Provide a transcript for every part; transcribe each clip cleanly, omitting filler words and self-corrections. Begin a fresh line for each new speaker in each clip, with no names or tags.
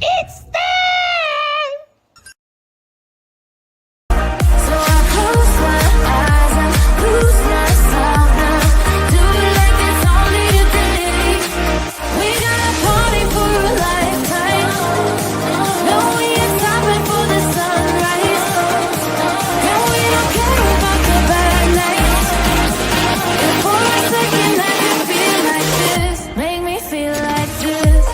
It's there!
So I close my eyes and lose myself now. Do it like it's only a day. We got a party for a lifetime. No, we ain't stopping for the sunrise. No, we don't care about the bad nights. And for a second I can feel like this. Make me feel like this.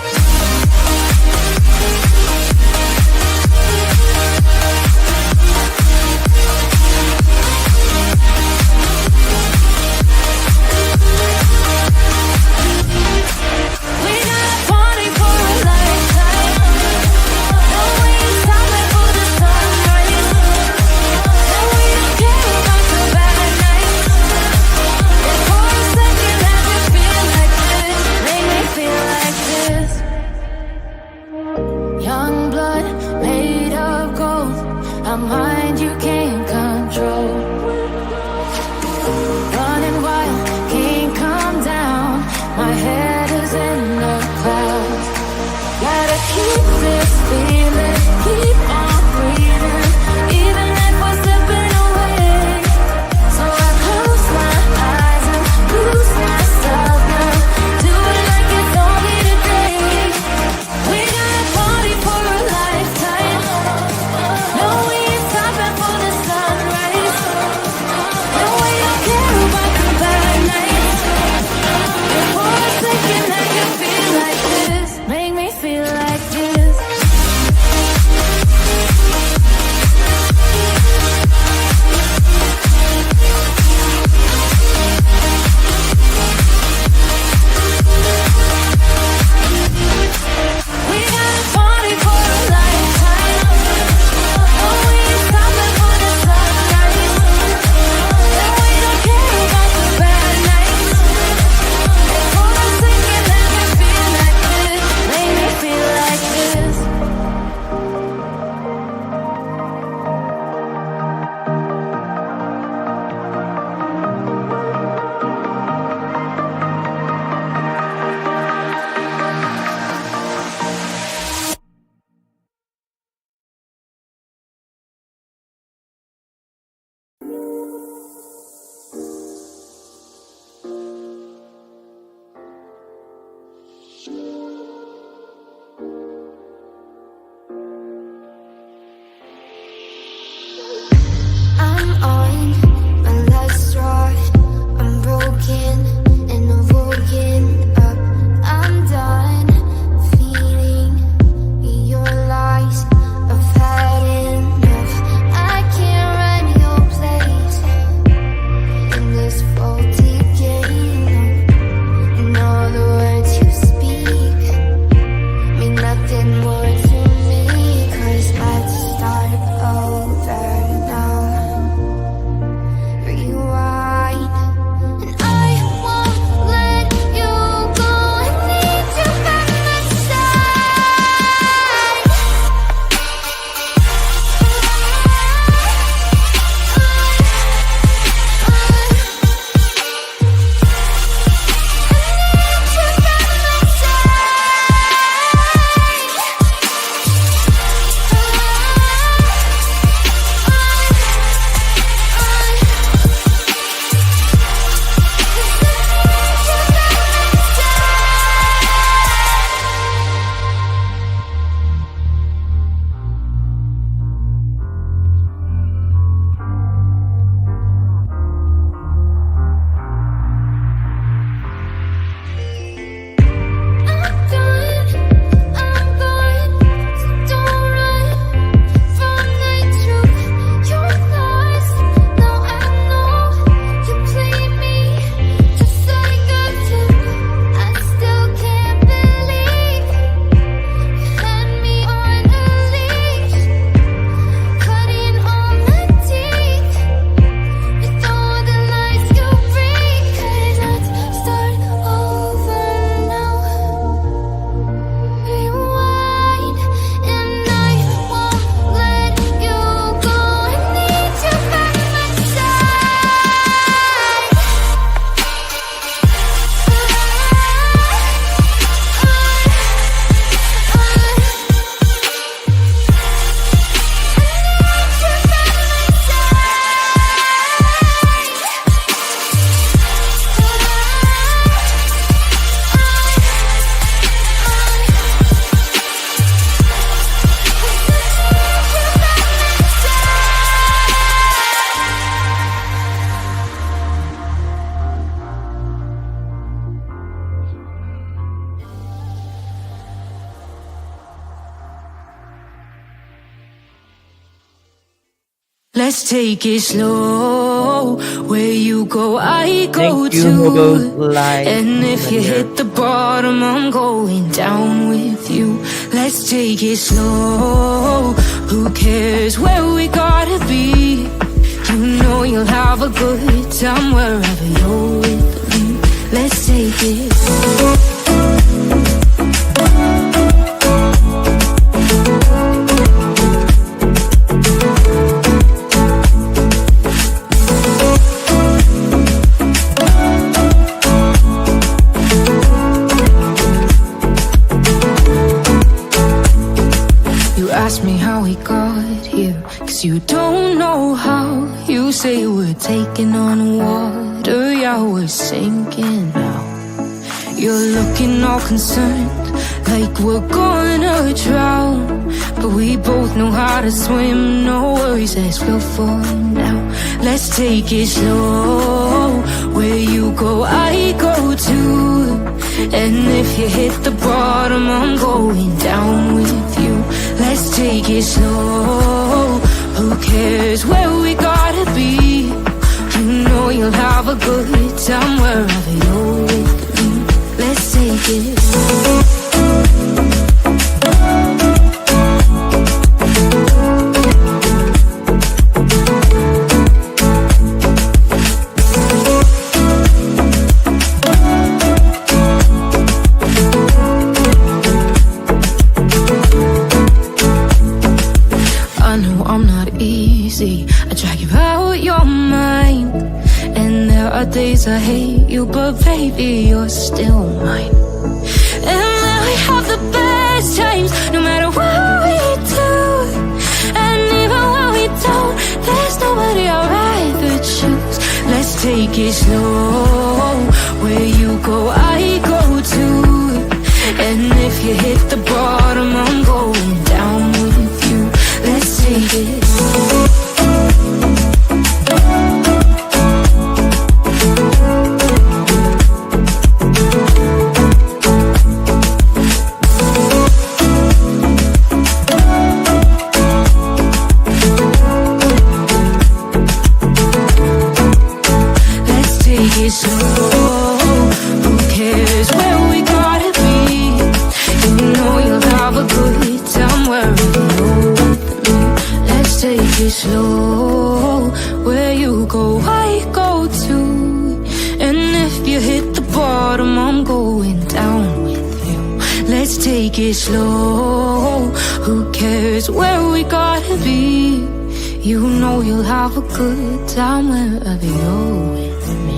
Let's take it slow. Where you go, I
Thank
go
you, Hobos
too.
Live
And if you
Tender.
hit the bottom, I'm going down with you. Let's take it slow. Who cares where we gotta be? You know you'll have a good time wherever you're with me. Let's take it slow. Ask me how we got here, 'cause you don't know how. You say we're taking on water, yeah, we're sinking now. You're looking all concerned, like we're gonna drown. But we both know how to swim, no worries as we'll fall now. Let's take it slow. Where you go, I go too. And if you hit the bottom, I'm going down with you. Let's take it slow. Who cares where we gotta be? You know you'll have a good time wherever you're with me. Let's take it slow. I drag you out your mind. And there are days I hate you, but baby, you're still mine. And we have the best times, no matter what we do. And even when we don't, there's nobody I'd rather choose. Let's take it slow. Where you go, I go too. And if you hit the bottom, I'm going down with you. Let's take it slow. Slow. Who cares where we gotta be? You know you'll have a good time wherever you're with me. Let's take it slow. Where you go, I go too. And if you hit the bottom, I'm going down with you. Let's take it slow. Who cares where we gotta be? You know you'll have a good time wherever you're with me.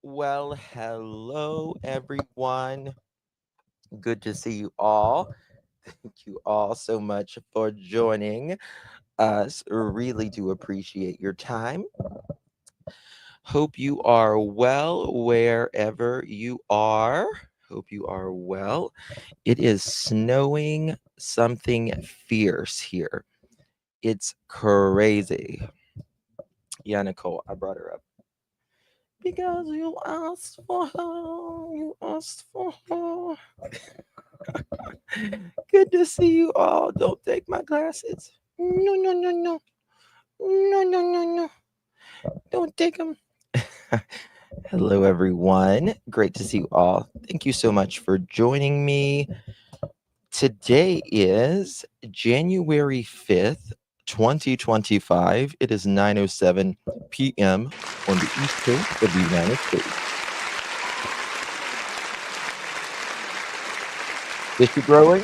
Well, hello everyone. Good to see you all. Thank you all so much for joining us. Really do appreciate your time. Hope you are well wherever you are. Hope you are well. It is snowing something fierce here. It's crazy. Yeah, Nicole, I brought her up. Because you asked for her. You asked for her. Good to see you all. Don't take my glasses. No, no, no, no. No, no, no, no. Don't take them. Hello, everyone. Great to see you all. Thank you so much for joining me. Today is January 5th, 2025. It is 9:07 p.m. on the East Coast of the United States. Is she growing?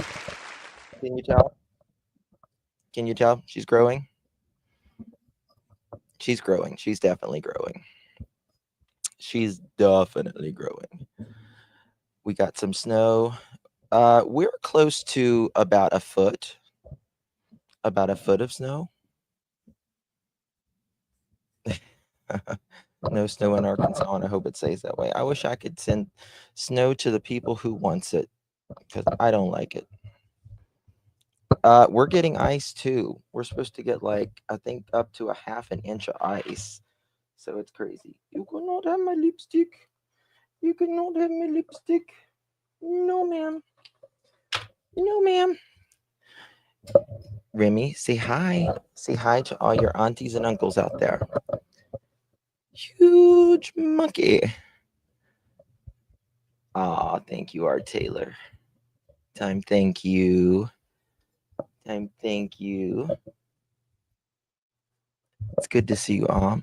Can you tell? Can you tell she's growing? She's growing. She's definitely growing. She's definitely growing. We got some snow. We're close to about a foot of snow. No snow in Arkansas, and I hope it stays that way. I wish I could send snow to the people who wants it, because I don't like it. We're getting ice too. We're supposed to get, like, I think up to a half an inch of ice. So it's crazy. You cannot have my lipstick. You cannot have my lipstick. No, ma'am. No, ma'am. Remy, say hi. Say hi to all your aunties and uncles out there. Huge monkey. Aw, thank you, Art Taylor. Time, thank you. Time, thank you. It's good to see you all.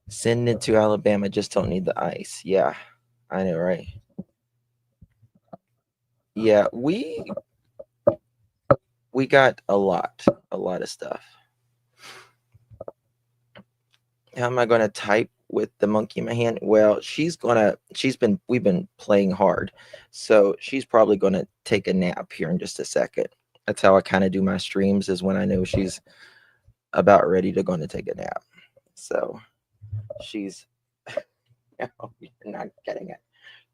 Send it to Alabama, just don't need the ice. Yeah, I know, right? Yeah, we got a lot of stuff. How am I gonna type with the monkey in my hand? Well, we've been playing hard, so she's probably gonna take a nap here in just a second. That's how I kind of do my streams, is when I know she's about ready to go to take a nap. So she's no, you're not getting it.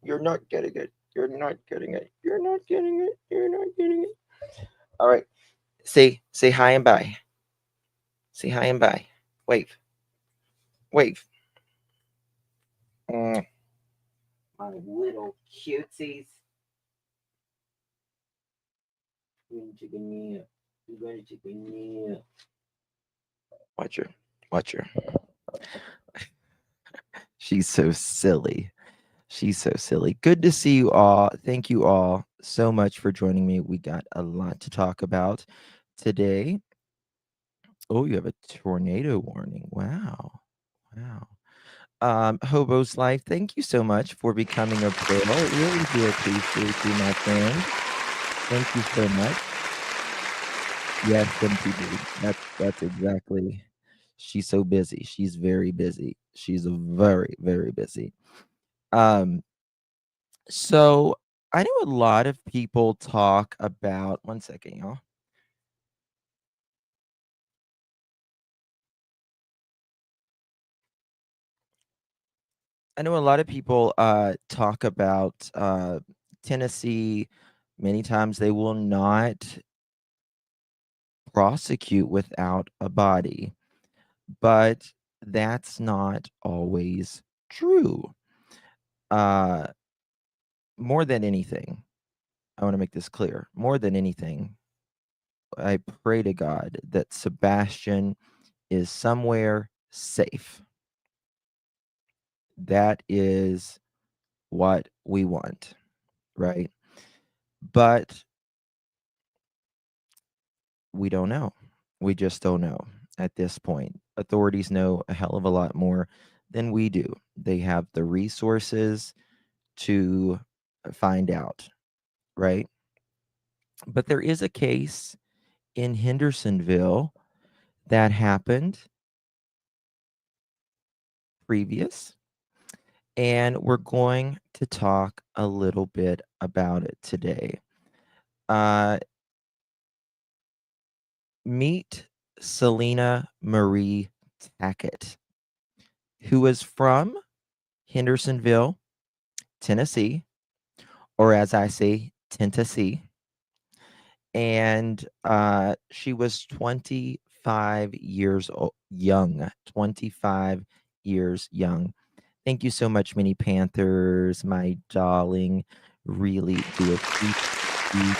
You're not getting it. You're not getting it. You're not getting it. You're not getting it. All right. Say hi and bye. Say hi and bye. Wave. Wave. My little cuties. You're gonna take a nap. You're gonna take a nap. Watch her. Watch her. She's so silly. She's so silly. Good to see you all. Thank you all so much for joining me. We got a lot to talk about today. Oh, you have a tornado warning. Wow. Wow. Hobo's Life, thank you so much for becoming a pro. Really do appreciate you, my friend. Thank you so much. Yes, MTV. That's exactly. She's so busy. She's very busy. She's very, very busy. So I know a lot of people talk about, one second, y'all. I know a lot of people talk about Tennessee. Many times they will not prosecute without a body, but that's not always true. More than anything, I want to make this clear. More than anything, I pray to God that Sebastian is somewhere safe. That is what we want, right? But we don't know. We just don't know at this point. Authorities know a hell of a lot more than we do. They have the resources to find out, right? But there is a case in Hendersonville that happened previous, and we're going to talk a little bit about it today. Meet Salena Marie Tackett, who is from Hendersonville, Tennessee, or as I say, Tennessee. And she was 25 years young. 25 years young. Thank you so much, Mini Panthers, my darling. Really do appreciate you.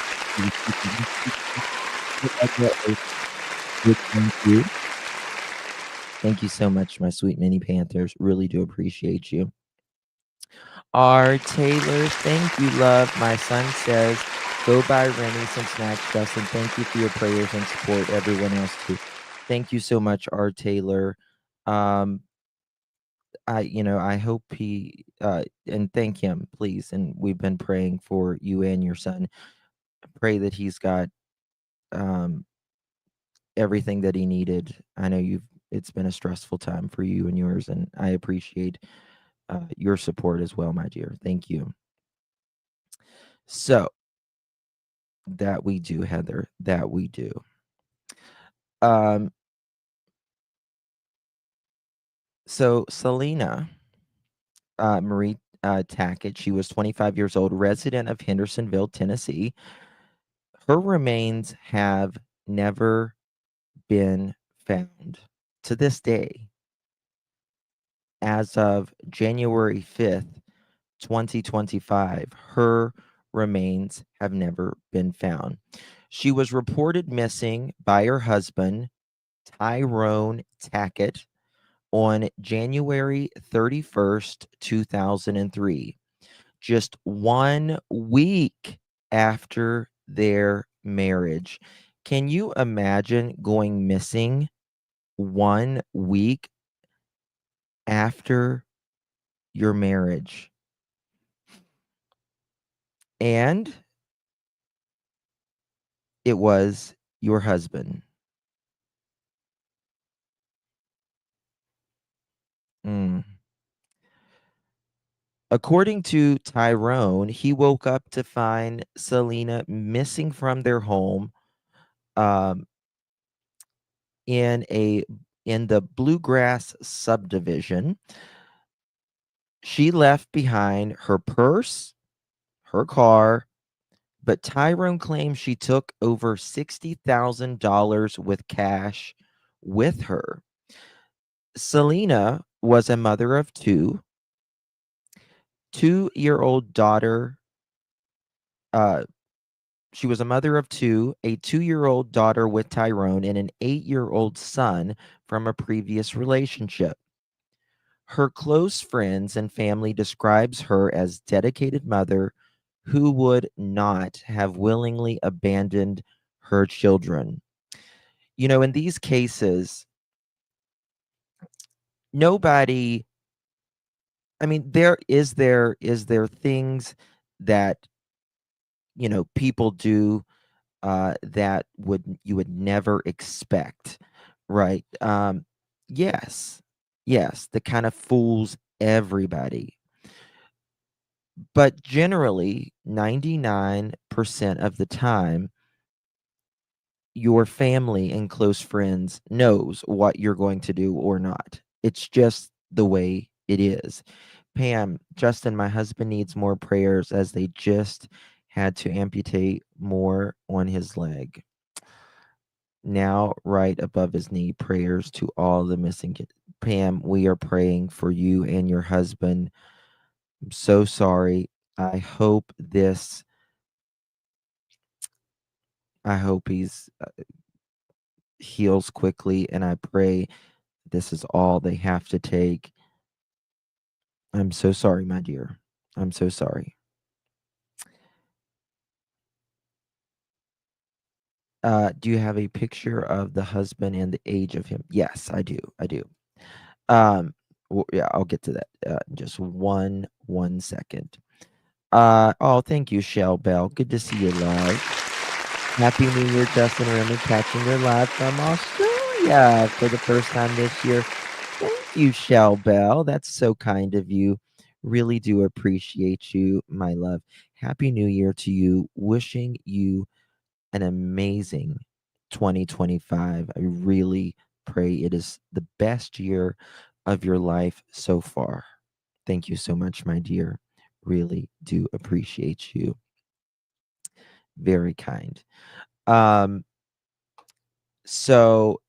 Big thank you. Thank you so much, my sweet mini Panthers. Really do appreciate you. R. Taylor, thank you, love. My son says, go buy Rennie some snacks, Justin. Thank you for your prayers and support. Everyone else too. Thank you so much, R. Taylor. Um, I hope he and thank him, please. And we've been praying for you and your son. Pray that he's got um everything that he needed. I know it's been a stressful time for you and yours, and I appreciate your support as well, my dear. Thank you. So that we do, Heather. That we do. Um, so Salena Marie Tackett, she was 25 years old, resident of Hendersonville, Tennessee. Her remains have never been found to this day. As of January 5th, 2025, her remains have never been found. She was reported missing by her husband, Tyrone Tackett, on January 31st, 2003, just 1 week after their marriage. Can you imagine going missing 1 week after your marriage? And it was your husband. Mm. According to Tyrone, he woke up to find Salena missing from their home um, in a in the Bluegrass subdivision. She left behind her purse, her car, but Tyrone claims she took over $60,000 with cash with her. Salena was a mother of two, 2-year-old daughter. She was a mother of two, a 2-year-old daughter with Tyrone, and an 8-year-old son from a previous relationship. Her close friends and family describes her as dedicated mother who would not have willingly abandoned her children. In these cases, nobody, I mean, there things that, people do that you would never expect, right? Yes, yes, that kind of fools everybody. But generally, 99% of the time, your family and close friends knows what you're going to do or not. It's just the way it is. Pam, Justin, my husband needs more prayers as they just had to amputate more on his leg. Now, right above his knee, prayers to all the missing kids. Pam, we are praying for you and your husband. I'm so sorry. I hope this, I hope he's heals quickly, and I pray this is all they have to take. I'm so sorry, my dear. I'm so sorry. Do you have a picture of the husband and the age of him? Yes, I do. I do. Yeah, I'll get to that. Just one second. Oh, thank you, Shell Bell. Good to see you live. Happy New Year, Justin Remy, catching your live from Australia for the first time this year. Thank you, Shell Bell. That's so kind of you. Really do appreciate you, my love. Happy New Year to you. Wishing you an amazing 2025. I really pray it is the best year of your life so far. Thank you so much, my dear. Really do appreciate you. Very kind. Um, so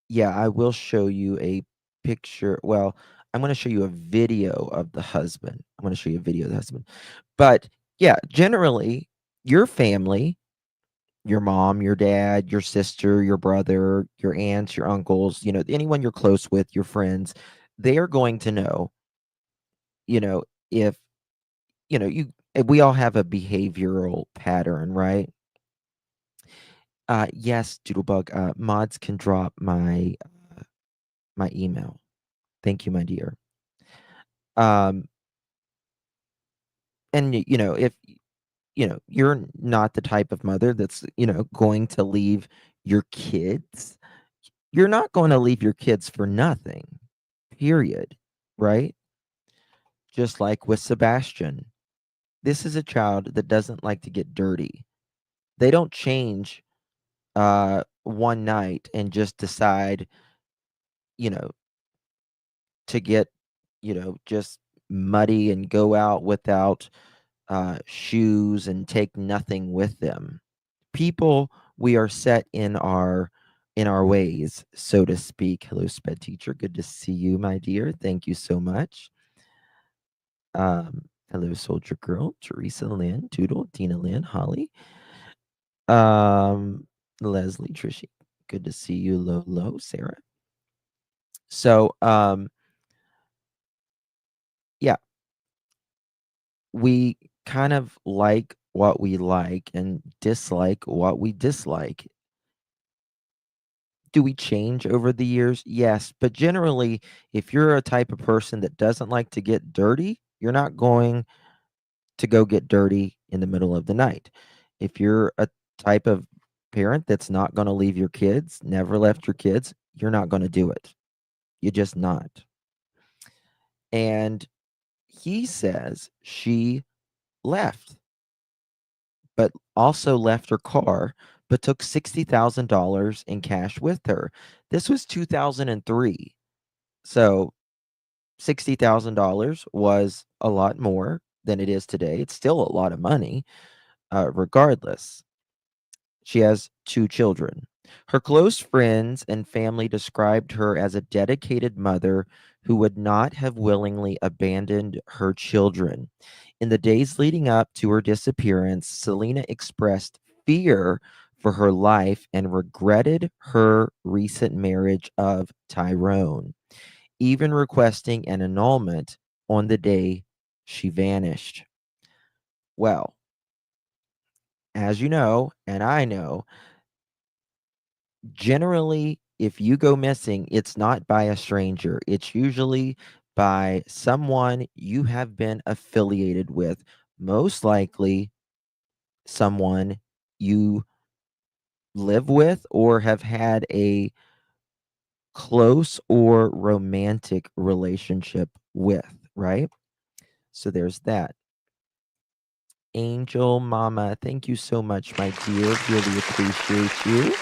yeah, I will show you a picture. Well, I'm going to show you a video of the husband. I'm going to show you a video of the husband. But yeah, generally, your family your mom, your dad, your sister, your brother, your aunts, your uncles, anyone you're close with, your friends, they are going to know, if, we all have a behavioral pattern, right? Yes, Doodlebug, mods can drop my email. Thank you, my dear. Um, and if you're not the type of mother that's going to leave your kids, you're not going to leave your kids for nothing, period, right? Just like with Sebastian, this is a child that doesn't like to get dirty. They don't change one night and just decide you know to get just muddy and go out without shoes and take nothing with them. People, we are set in our ways, so to speak. Hello, sped teacher, good to see you, my dear. Thank you so much. Hello, soldier girl, Teresa Lynn, Toodle, Tina Lynn, Holly, um Leslie, Trishy, good to see you, Lolo, Sarah. So yeah, we kind of like what we like and dislike what we dislike. Do we change over the years? Yes, but generally, if you're a type of person that doesn't like to get dirty, you're not going to go get dirty in the middle of the night. If you're a type of parent that's not going to leave your kids, never left your kids, you're not going to do it. You're just not. And he says she left, but also left her car, but took $60,000 in cash with her. This was 2003. So $60,000 was a lot more than it is today. It's still a lot of money, regardless. She has 2 children. Her close friends and family described her as a dedicated mother who would not have willingly abandoned her children. In the days leading up to her disappearance, Salena expressed fear for her life and regretted her recent marriage of Tyrone, even requesting an annulment on the day she vanished. Well, as you know, and I know, generally, if you go missing, it's not by a stranger. It's usually by someone you have been affiliated with, most likely someone you live with or have had a close or romantic relationship with, right? So there's that. Angel Mama, thank you so much, my dear. Really appreciate you.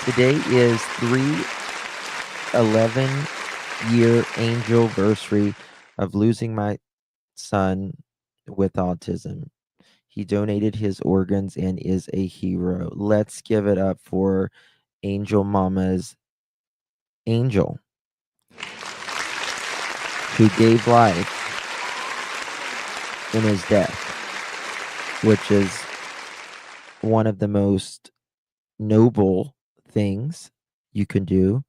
Today is 3/11 year angel versary of losing my son with autism. He donated his organs and is a hero. Let's give it up for Angel Mama's angel who gave life in his death, which is one of the most noble things you can do.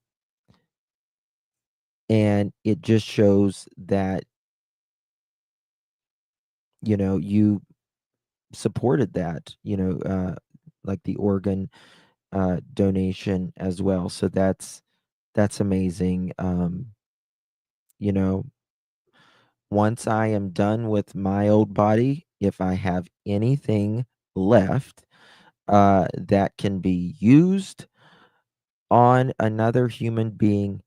And it just shows that, you supported that, like the organ donation as well. So that's amazing. You know, once I am done with my old body, if I have anything left that can be used on another human being,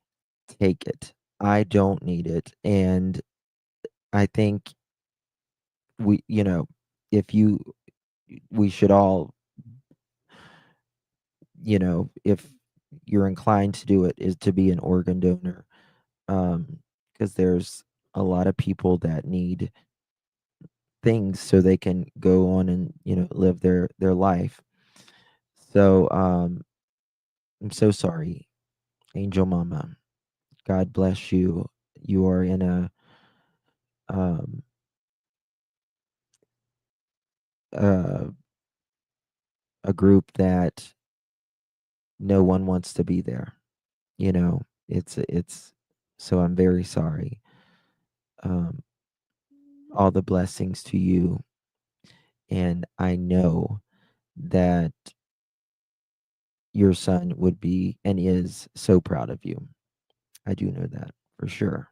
take it. I don't need it. And I think we, if you, we should all, if you're inclined to do it, is to be an organ donor. Because there's a lot of people that need things so they can go on and live their life. So I'm so sorry, Angel Mama. God bless you. You are in um, a a group that no one wants to be there. You know, it's so I'm very sorry. Um, all the blessings to you, and I know that your son would be and is so proud of you. I do know that for sure.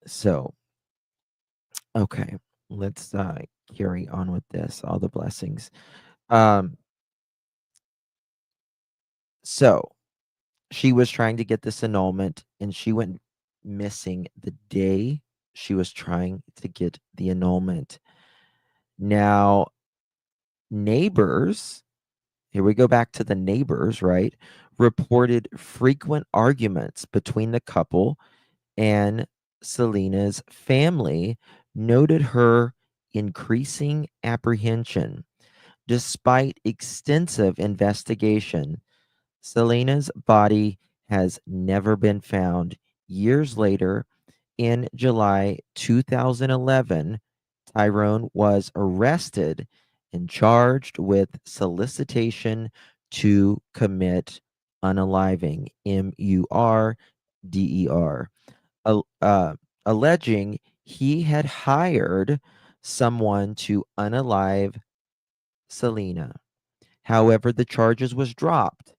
So, okay, let's carry on with this. All the blessings. Um, so she was trying to get this annulment, and she went missing the day she was trying to get the annulment. Now, neighbors, here we go back to the neighbors, right? Reported frequent arguments between the couple, and Selena's family noted her increasing apprehension. Despite extensive investigation, Selena's body has never been found. Years later, in July 2011, Tyrone was arrested and charged with solicitation to commit unaliving, MURDER, alleging he had hired someone to unalive Selena. However, the charges was dropped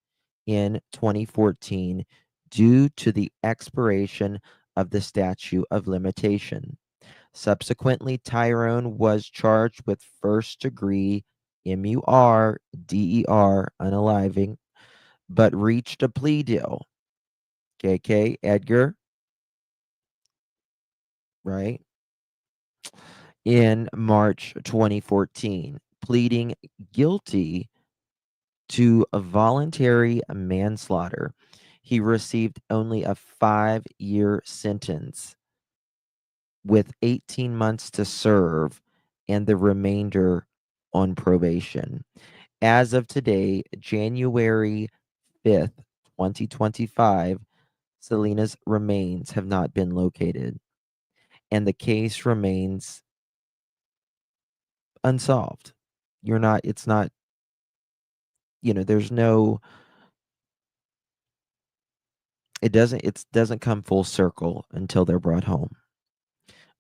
in 2014 due to the expiration of the statute of limitation. Subsequently, Tyrone was charged with first degree MURDER unaliving, but reached a plea deal. KK Edgar, right? In March 2014, pleading guilty to a voluntary manslaughter. He received only a 5-year sentence with 18 months to serve and the remainder on probation. As of today, January 5th, 2025, Selena's remains have not been located, and the case remains unsolved. It's not, there's no, it doesn't come full circle until they're brought home.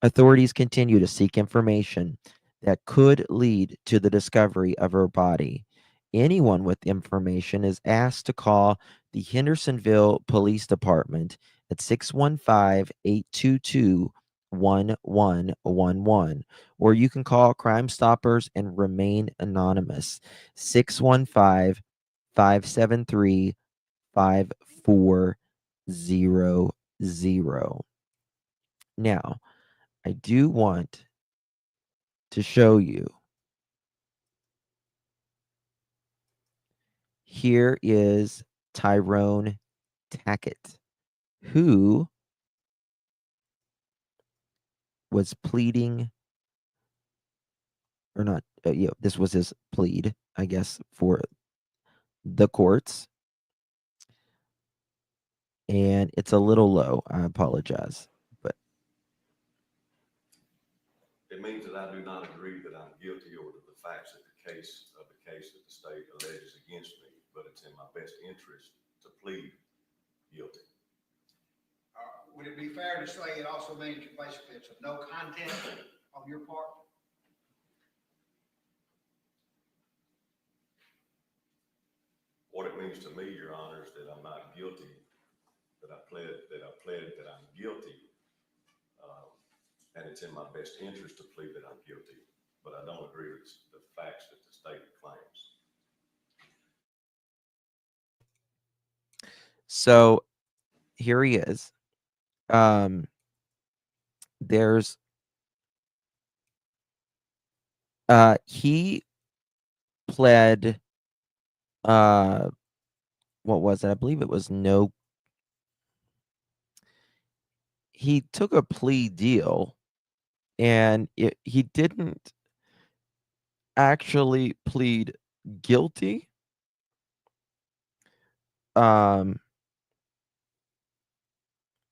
Authorities continue to seek information that could lead to the discovery of her body. Anyone with information is asked to call the Hendersonville Police Department at 615-822-1111, or you can call Crime Stoppers and remain anonymous. 615-573-5400. Now, I do want to show you. Here is Tyrone Tackett, who was pleading, or not, this was his plead, I guess, for the courts. And it's a little low. I apologize. But
it means that I do not agree that I'm guilty or to the facts of the case that the state alleges against me, but it's in my best interest to plead guilty.
Would it be fair to say it also means basically it's a no contest on your part?
What it means to me, Your Honor, is that I'm not guilty, that I pled that I'm guilty, and it's in my best interest to plead that I'm guilty, but I don't agree with the facts that the state claims.
so here he is. There's he pled what was it? I believe it was no. He took a plea deal, and he didn't actually plead guilty.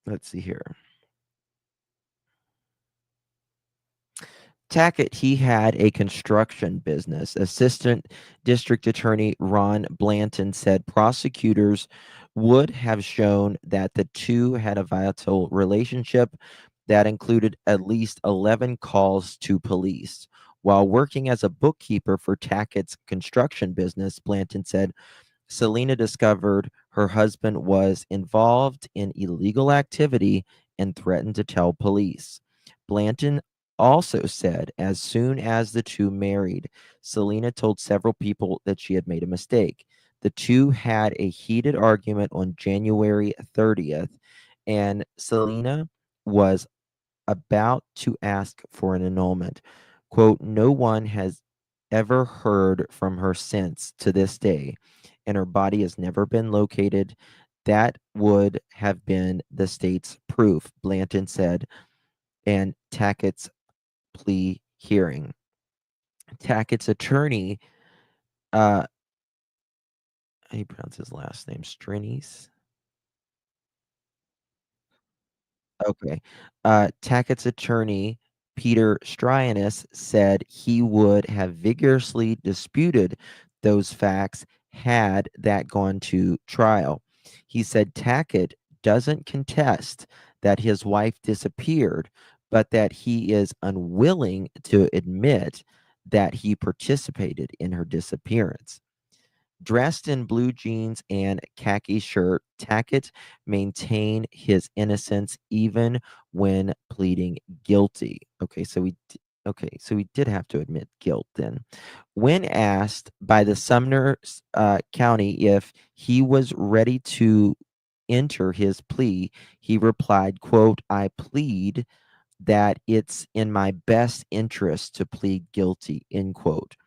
Let's see here. Tackett, he had a construction business. Assistant District Attorney Ron Blanton said prosecutors would have shown that the two had a vital relationship that included at least 11 calls to police. While working as a bookkeeper for Tackett's construction business, Blanton said Salena discovered her husband was involved in illegal activity and threatened to tell police. Blanton also said as soon as the two married, Salena told several people that she had made a mistake. The two had a heated argument on January 30th, and Salena was about to ask for an annulment. Quote, no one has ever heard from her since to this day, and her body has never been located. That would have been the state's proof, Blanton said, and Tackett's plea hearing. Tackett's attorney, how do you pronounce his last name? Strinis? Okay. Tackett's attorney, Peter Strianis, said he would have vigorously disputed those facts had that gone to trial. He said Tackett doesn't contest that his wife disappeared, but that he is unwilling to admit that he participated in her disappearance. Dressed in blue jeans and khaki shirt, Tackett maintained his innocence even when pleading guilty. Okay, so he did have to admit guilt then. When asked by the Sumner County if he was ready to enter his plea, he replied, quote, I plead that it's in my best interest to plead guilty, end quote.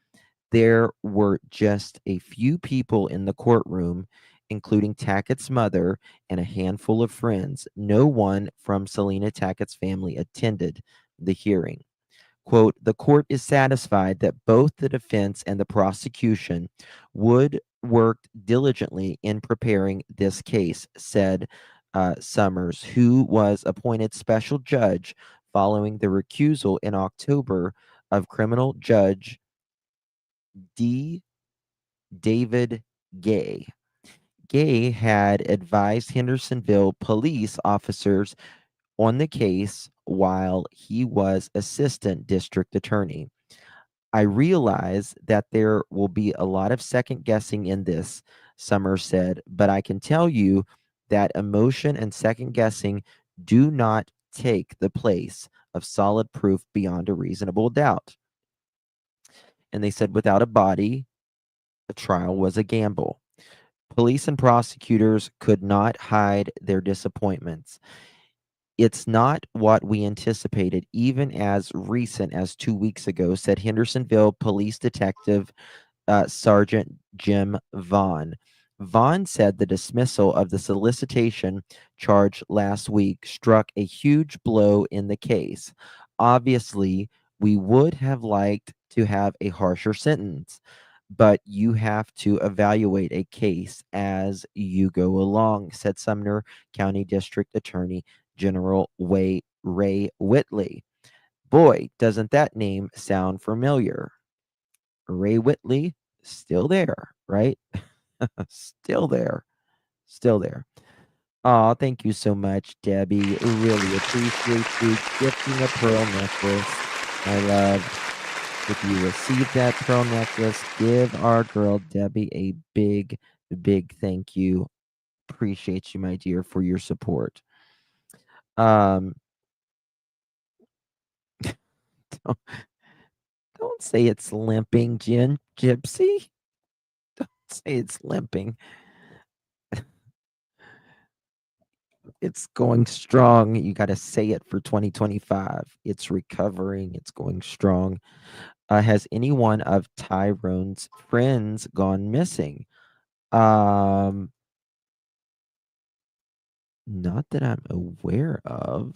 There were just a few people in the courtroom, including Tackett's mother and a handful of friends. No one from Salena Tackett's family attended the hearing. Quote, the court is satisfied that both the defense and the prosecution would work diligently in preparing this case, said Summers, who was appointed special judge following the recusal in October of criminal judge D. David Gay. Gay had advised Hendersonville police officers on the case while he was assistant district attorney. I realize that there will be a lot of second guessing in this, Summers said, but I can tell you that emotion and second guessing do not take the place of solid proof beyond a reasonable doubt. And they said, without a body, the trial was a gamble. Police and prosecutors could not hide their disappointments. It's not what we anticipated, even as recent as 2 weeks ago, said Hendersonville Police Detective Sergeant Jim Vaughn. Vaughn said the dismissal of the solicitation charge last week struck a huge blow in the case. Obviously, we would have liked to have a harsher sentence, but you have to evaluate a case as you go along, said Sumner County District Attorney General Ray Whitley. Boy, doesn't that name sound familiar? Ray Whitley, still there, right? Still there. Still there. Oh, thank you so much, Debbie. Really appreciate you gifting a pearl necklace. I love if you receive that pearl necklace, give our girl Debbie a big, big thank you. Appreciate you, my dear, for your support. Um, don't, don't say it's limping, Gypsy. Don't say it's limping. It's going strong. You got to say it for 2025. It's recovering. It's going strong. Has any one of Tyrone's friends gone missing? Um, Not that I'm aware of.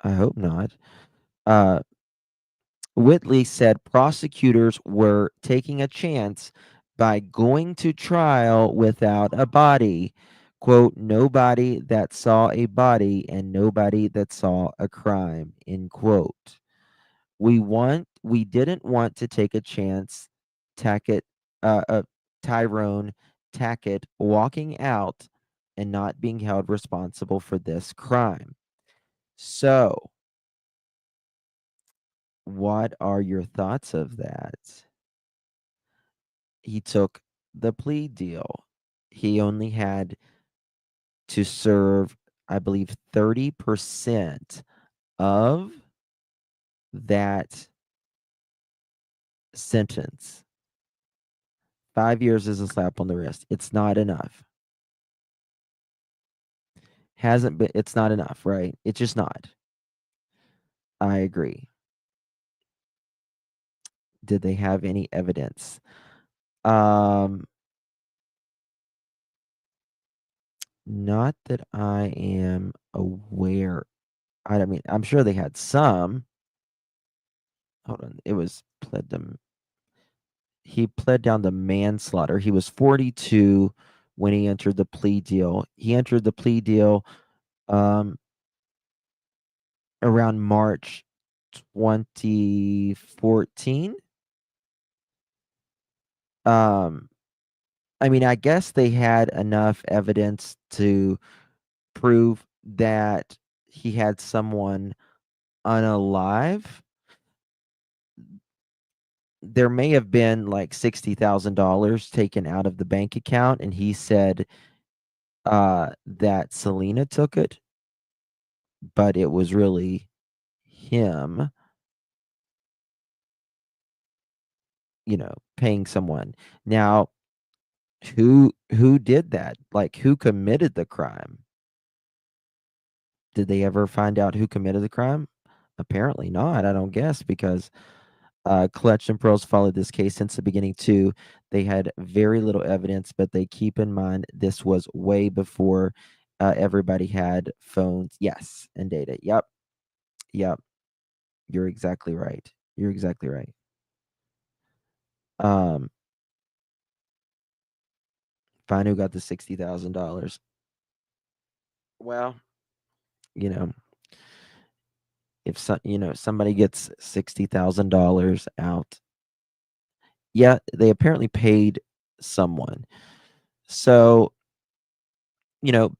I hope not. Uh, Whitley said prosecutors were taking a chance by going to trial without a body. Quote, nobody that saw a body and nobody that saw a crime, end quote. We didn't want to take a chance, Tackett, Tyrone Tackett walking out and not being held responsible for this crime. So, what are your thoughts of that? He took the plea deal. He only had to serve, I believe, 30% of that sentence. 5 years is a slap on the wrist. It's not enough. Hasn't been, it's not enough, right? It's just not. I agree. Did they have any evidence? Not that I am aware. I mean, I'm sure they had some. Hold on. It was pled them. He pled down to manslaughter. He was 42 when he entered the plea deal. He entered the plea deal around March 2014. I mean, I guess they had enough evidence to prove that he had someone unalive. There may have been like $60,000 taken out of the bank account, and he said that Salena took it, but it was really him, paying someone. Now, who did that? Like, who committed the crime? Did they ever find out who committed the crime? Apparently not, I don't guess, because Clutch and Pearls followed this case since the beginning too. They had very little evidence, but they keep in mind this was way before everybody had phones. Yes, and data. Yep. Yep. You're exactly right. You're exactly right. Um, Find who got the $60,000. Well, you know, if somebody gets $60,000 out, yeah, they apparently paid someone. So,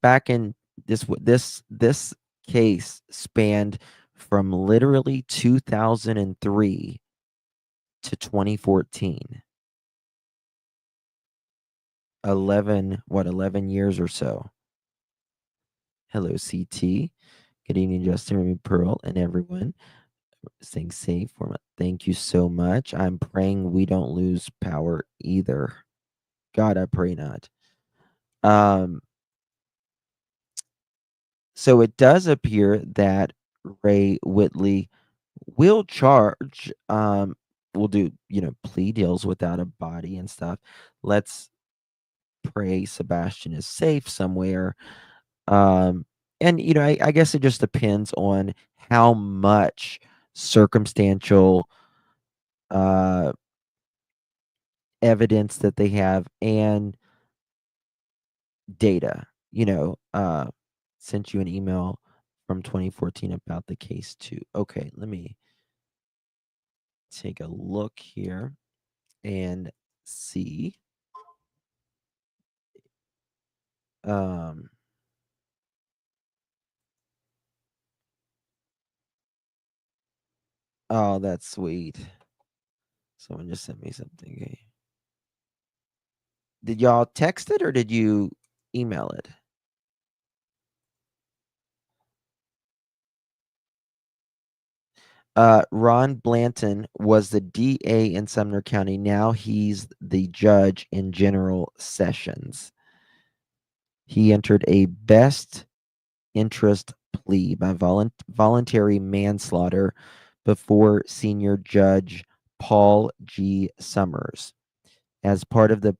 back in this case spanned from literally 2003 to 2014. 11 years or so. Hello, CT. Good evening, Justin, Remy, Pearl, and everyone. Staying safe. Thank you so much. I'm praying we don't lose power either. God, I pray not. So it does appear that Ray Whitley will charge, will do, plea deals without a body and stuff. Let's pray Sebastian is safe somewhere. And I guess it just depends on how much circumstantial evidence that they have and data. Sent you an email from 2014 about the case too. Okay, let me take a look here and see. Oh, that's sweet. Someone just sent me something. Okay. Did y'all text it or did you email it? Ron Blanton was the DA in Sumner County. Now he's the judge in General Sessions. He entered a best interest plea by voluntary manslaughter before senior judge Paul G. Summers. As part of the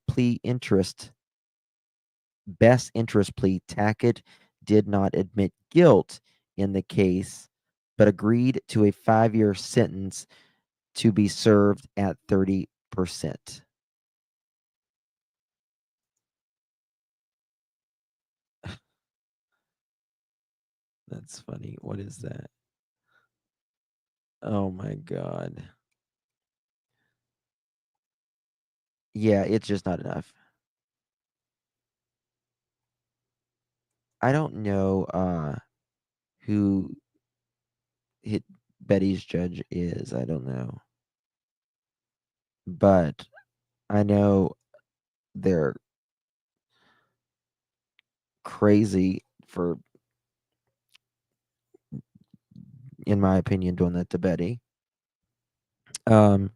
best interest plea, Tackett did not admit guilt in the case, but agreed to a 5-year sentence to be served at 30%. That's funny. What is that? Oh my god. Yeah, it's just not enough. I don't know who hit Betty's judge is. I don't know. But I know they're crazy for, in my opinion, doing that to Betty. Um,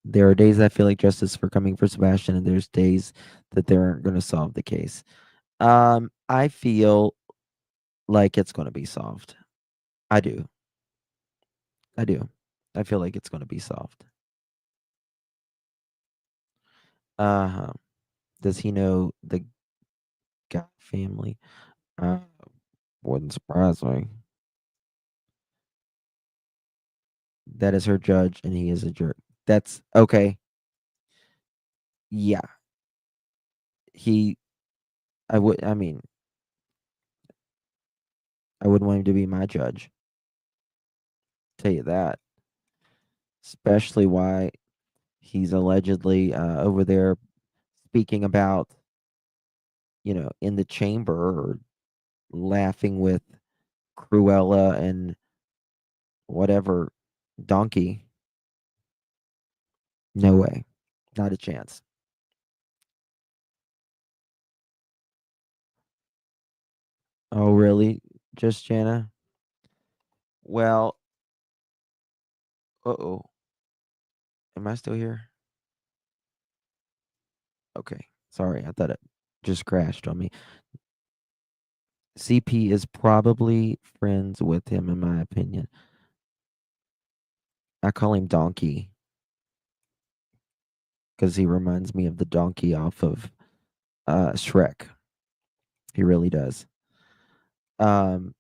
there are days I feel like justice for coming for Sebastian, and there's days that they aren't going to solve the case. I feel like it's going to be solved. I do. I do. I feel like it's going to be solved. Uh-huh. Does he know the guy family? Uh, wouldn't surprise me. That is her judge, and he is a jerk. That's okay. Yeah. He, I mean, I wouldn't want him to be my judge. Tell you that. Especially why he's allegedly over there speaking about, in the chamber or laughing with Cruella and whatever donkey. No way. Not a chance. Oh, really? Just Jana? Well, uh-oh. Am I still here? Okay. Sorry, I thought it just crashed on me. CP is probably friends with him, in my opinion. I call him Donkey because he reminds me of the donkey off of Shrek. He really does. Um,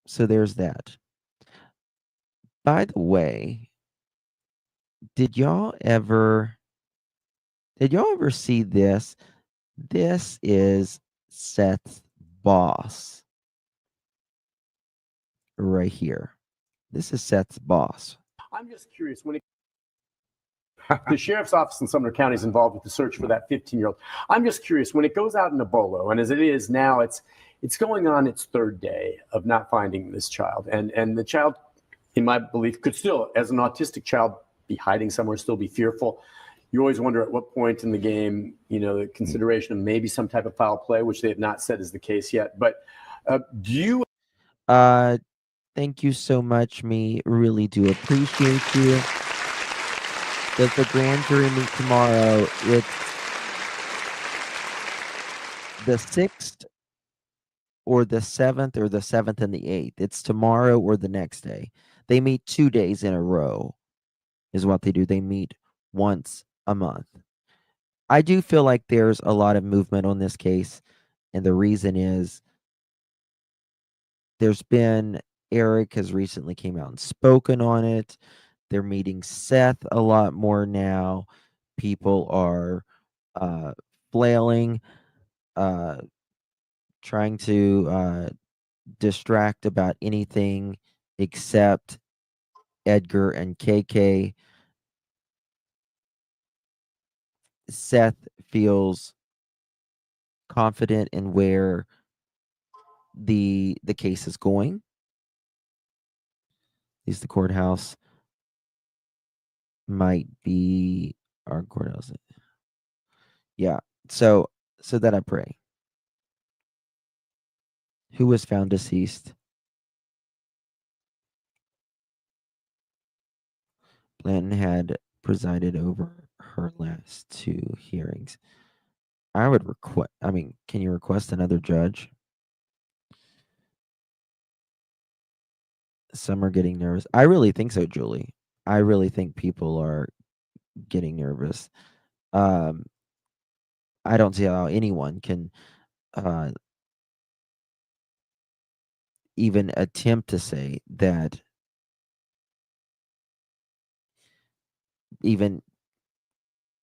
so there's that. By the way, did y'all ever see this? This is Seth's boss right here. This is Seth's boss.
I'm just curious when the sheriff's office in Sumner County is involved with the search for that 15-year-old. I'm just curious when it goes out in a bolo, and as it is now, it's going on its third day of not finding this child, and the child, in my belief, could still, as an autistic child, be hiding somewhere, still be fearful. You always wonder at what point in the game, the consideration of maybe some type of foul play, which they have not said is the case yet. But do you?
Thank you so much, me. Really do appreciate you. Does the grand jury meet tomorrow? It's the 6th or the 7th or the 7th and the 8th. It's tomorrow or the next day. They meet 2 days in a row is what they do. They meet once a month. I do feel like there's a lot of movement on this case, and the reason is Eric has recently came out and spoken on it. They're meeting Seth a lot more now. People are flailing, trying to distract about anything except Edgar and KK. Seth feels confident in where the case is going. At least the courthouse might be our courthouse. Yeah. So that I pray. Who was found deceased? Blanton had presided over her last 2 hearings. I would request. I mean, can you request another judge? Some are getting nervous. I really think so, Julie. I really think people are getting nervous. I don't see how anyone can even attempt to say that even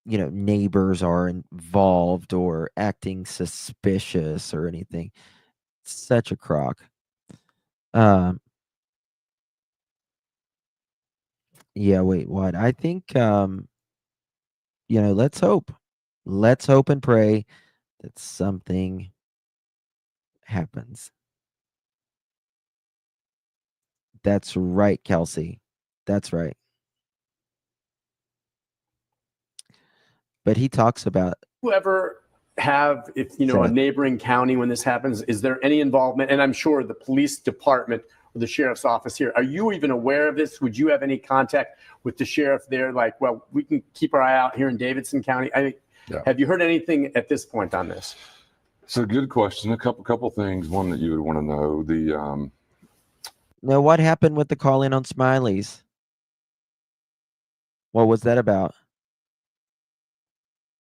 neighbors are involved or acting suspicious or anything. such a crock. Yeah, wait, what? I think let's hope. Let's hope and pray that something happens. That's right, Kelsey. That's right. But he talks about
Whoever have, if a
Seth.
neighboring county when this happens, is there any involvement? And I'm sure the police department or the sheriff's office here, are you even aware of this? Would you have any contact with the sheriff there? Like, well, we can keep our eye out here in Davidson County. Have you heard anything at this point on this?
So good question. A couple things. One that you would want to know.
Now, what happened with the call in on Smiley's? What was that about?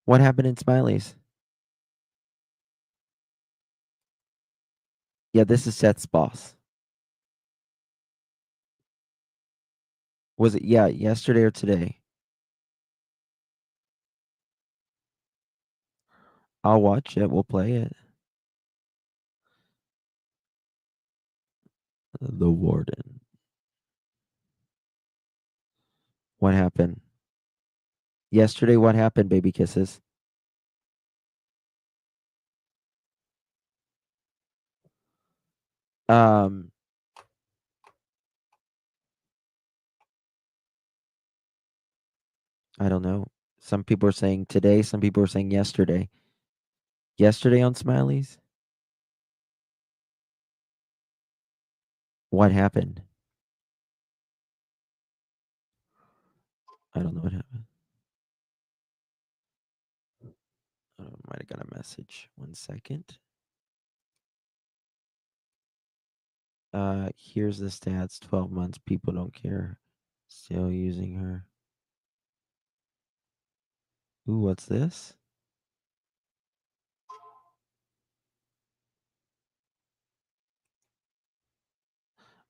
What happened in Smiley's? Yeah, this is Seth's boss. Was it yesterday or today? I'll watch it. We'll play it. The warden. What happened? Yesterday, what happened, baby kisses? I don't know. Some people are saying today, some people are saying yesterday. Yesterday on Smiley's? What happened? I don't know what happened. I might have got a message. 1 second. Here's the stats. 12 months. People don't care. Still using her. Ooh, what's this?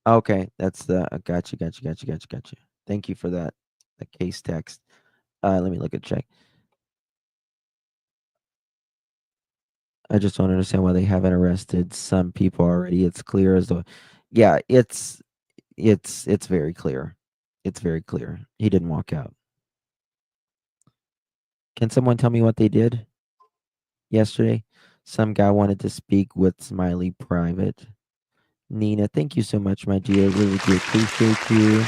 Okay, that's the gotcha. Thank you for that. The case text. Let me look at check. I just don't understand why they haven't arrested some people already. It's clear as though, yeah, it's very clear. It's very clear. He didn't walk out. Can someone tell me what they did yesterday? Some guy wanted to speak with Smiley private. Nina, thank you so much, my dear. Really do appreciate you.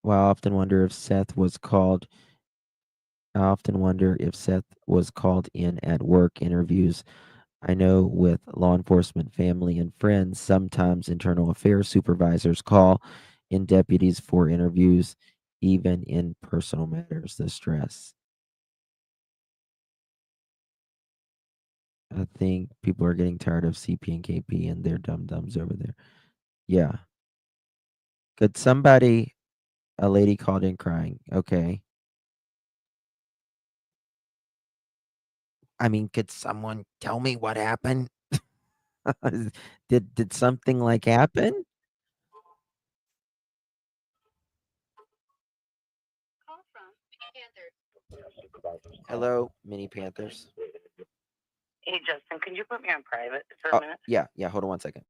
Well, I often wonder if Seth was called in at work interviews. I know with law enforcement, family, and friends, sometimes internal affairs supervisors call in deputies for interviews, even in personal matters. The stress. I think people are getting tired of CP and KP and their dum-dums over there. Yeah. Could somebody, a lady called in crying. Okay. I mean, could someone tell me what happened? Did something like happen? Hello, Mini Panthers.
Hey, Justin, can you put me on private for
Oh,
a minute?
yeah. Hold on 1 second.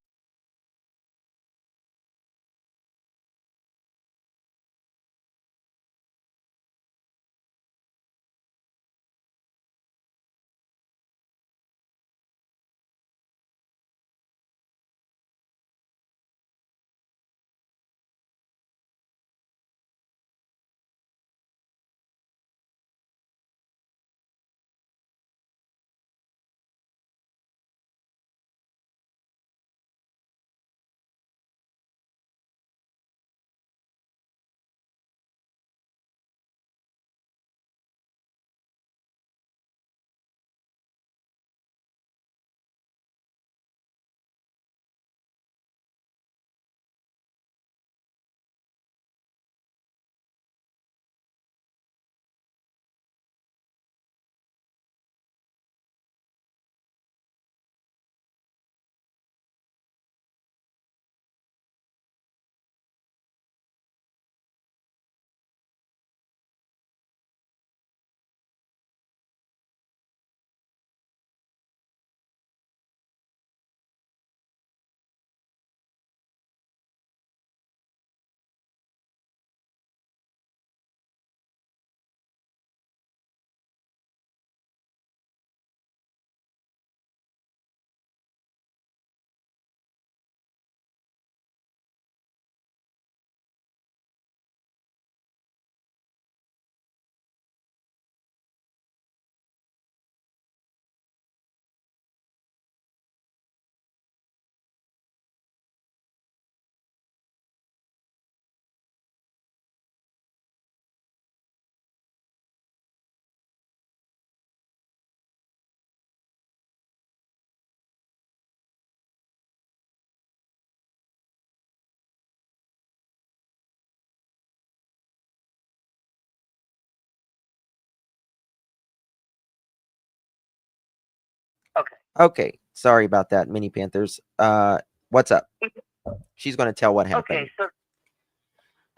Okay, sorry about that, Mini Panthers. What's up? She's going to tell what happened.
Okay, so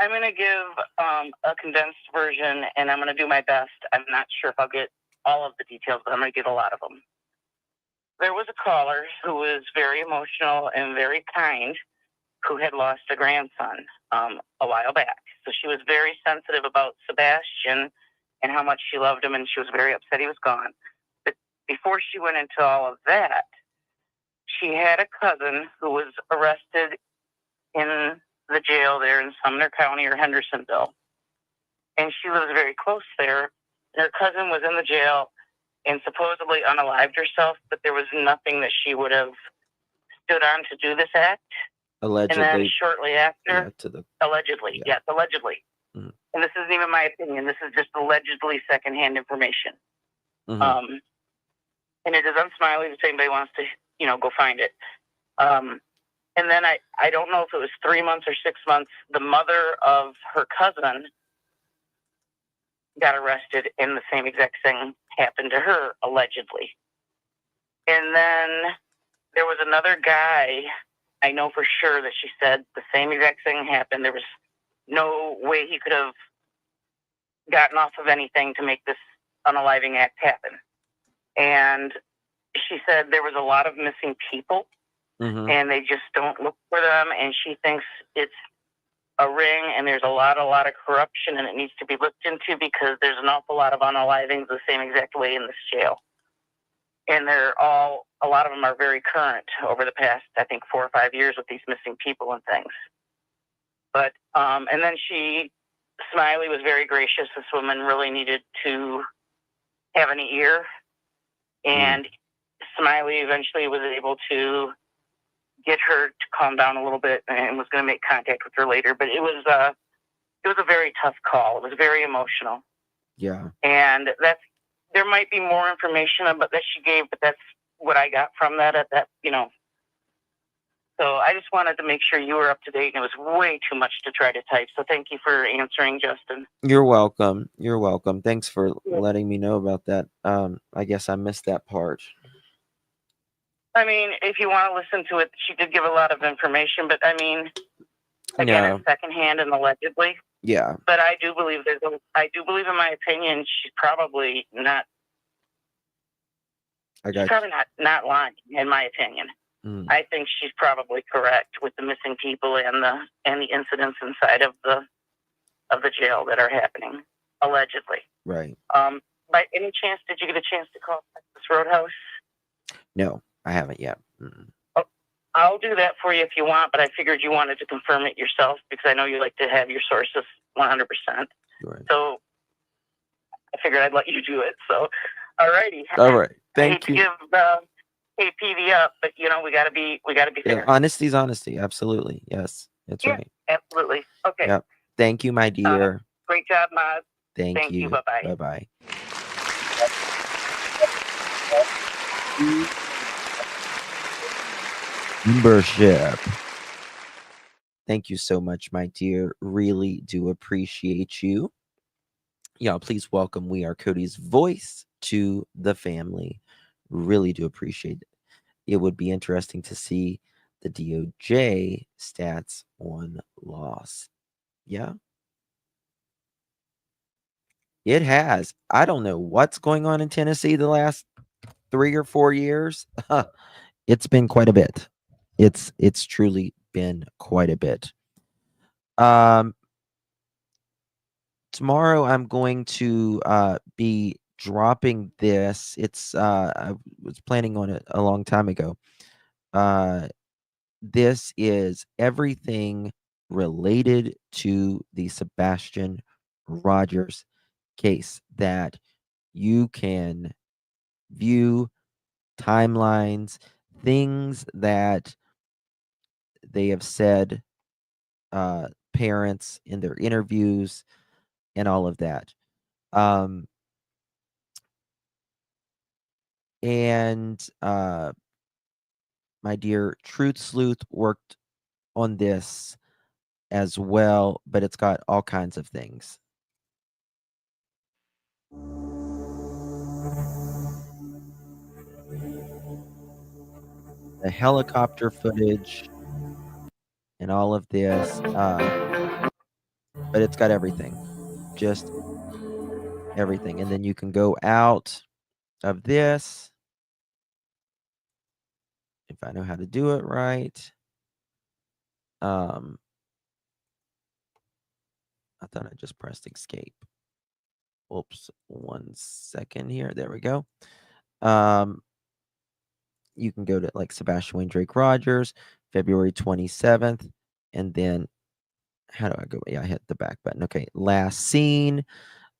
I'm going to give a condensed version, and I'm going to do my best. I'm not sure if I'll get all of the details, but I'm going to get a lot of them. There was a caller who was very emotional and very kind, who had lost a grandson a while back. So she was very sensitive about Sebastian and how much she loved him, and she was very upset he was gone. But before she went into all of that, she had a cousin who was arrested in the jail there in Sumner County or Hendersonville. And she lives very close there. Her cousin was in the jail and supposedly unalived herself, but there was nothing that she would have stood on to do this act.
Allegedly.
And then shortly after, allegedly,
yeah.
yes, allegedly.
Mhm.
And this isn't even my opinion. This is just allegedly secondhand information.
Mhm.
And it is on Smiley if anybody wants to, go find it. And then I don't know if it was 3 months or 6 months, the mother of her cousin got arrested, and the same exact thing happened to her, allegedly. And then there was another guy, I know for sure that she said the same exact thing happened. There was no way he could have gotten off of anything to make this unaliving act happen. And she said there was a lot of missing people, and they just don't look for them. And she thinks it's a ring, and there's a lot of corruption, and it needs to be looked into because there's an awful lot of unalivings the same exact way in this jail. And a lot of them are very current over the past, I think, 4 or 5 years with these missing people and things. But, and then Smiley was very gracious. This woman really needed to have an ear. And Smiley eventually was able to get her to calm down a little bit and was going to make contact with her later. But it was a very tough call. It was very emotional.
Yeah.
And there might be more information that she gave, but that's what I got from that at that. So I just wanted to make sure you were up to date, and it was way too much to try to type. So thank you for answering, Justin.
You're welcome. You're welcome. Thanks for letting me know about that. I guess I missed that part.
I mean, if you want to listen to it, she did give a lot of information, but I mean, again, it's secondhand and allegedly.
Yeah.
But I do believe in my opinion, she's probably not. She's probably not lying, in my opinion. I think she's probably correct with the missing people and the incidents inside of the jail that are happening, allegedly.
Right.
By any chance, did you get a chance to call Texas Roadhouse?
No, I haven't yet.
Oh, I'll do that for you if you want, but I figured you wanted to confirm it yourself because I know you like to have your sources 100%.
Right.
So I figured I'd let you do it. So, all righty.
All right. Thank you.
I hate to give KPV up, but we gotta be fair.
Honesty's honesty. Absolutely. Yes. That's right.
Absolutely. Okay.
Yep. Thank you, my dear.
Great job, Maz.
Thank you.
Bye-bye.
Bye-bye. Membership. Thank you so much, my dear. Really do appreciate you. Y'all, please welcome We Are Cody's voice to the family. Really do appreciate it. It would be interesting to see the DOJ stats on loss. Yeah. It has. I don't know what's going on in Tennessee the last 3 or 4 years. It's been quite a bit. It's truly been quite a bit. Tomorrow I'm going to be dropping this. I was planning on it a long time ago. This is everything related to the Sebastian Rogers case that you can view, timelines, things that they have said, parents in their interviews, and all of that. And my dear Truth Sleuth worked on this as well, but it's got all kinds of things. the helicopter footage and all of this. But it's got everything, just everything. And then you can go out of this, if I know how to do it right. I thought I just pressed escape. Oops, 1 second here. There we go. You can go to like Sebastian Drake Rogers, February 27th, and then how do I go? Yeah, I hit the back button. Okay, last scene,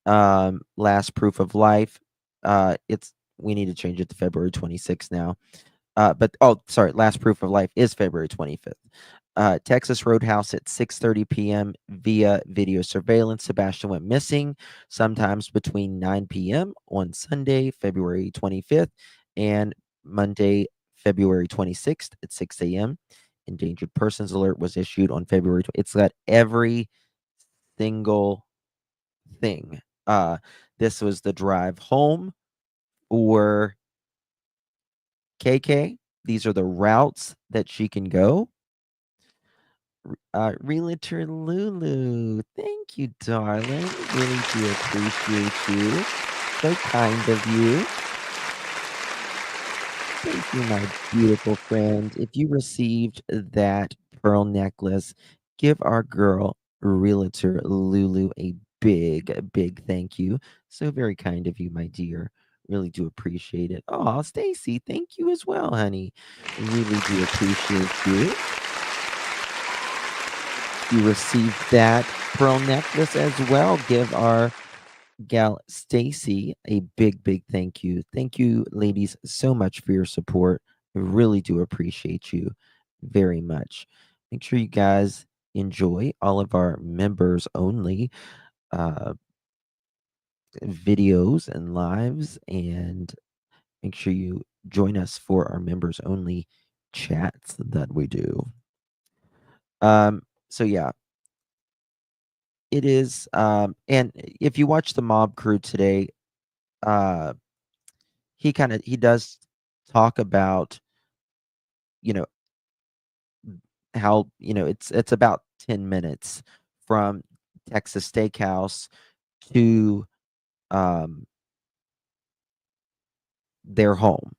last proof of life. We need to change it to February 26th now. But sorry, last proof of life is February 25th. Texas Roadhouse at 6:30 p.m. via video surveillance. Sebastian went missing sometimes between 9 p.m. on Sunday, February 25th, and Monday, February 26th at 6 a.m. Endangered persons alert was issued on February. It's got every single thing. This was the drive home for KK. These are the routes that she can go. Realtor Lulu, thank you, darling. Really do appreciate you. So kind of you. Thank you, my beautiful friend. If you received that pearl necklace, give our girl, Realtor Lulu, a big thank you. So very kind of you, my dear. Really do appreciate it. Oh, Stacy, thank you as well, honey. Really do appreciate you. You received that pearl necklace as well. Give our gal Stacy a big thank you. Thank you, ladies, so much for your support. I really do appreciate you very much. Make sure you guys enjoy all of our members only videos and lives, and make sure you join us for our members only chats that we do. So yeah, it is, and if you watch the Mob Crew today, he does talk about, you know, how, it's about 10 minutes from Texas Steakhouse to their home,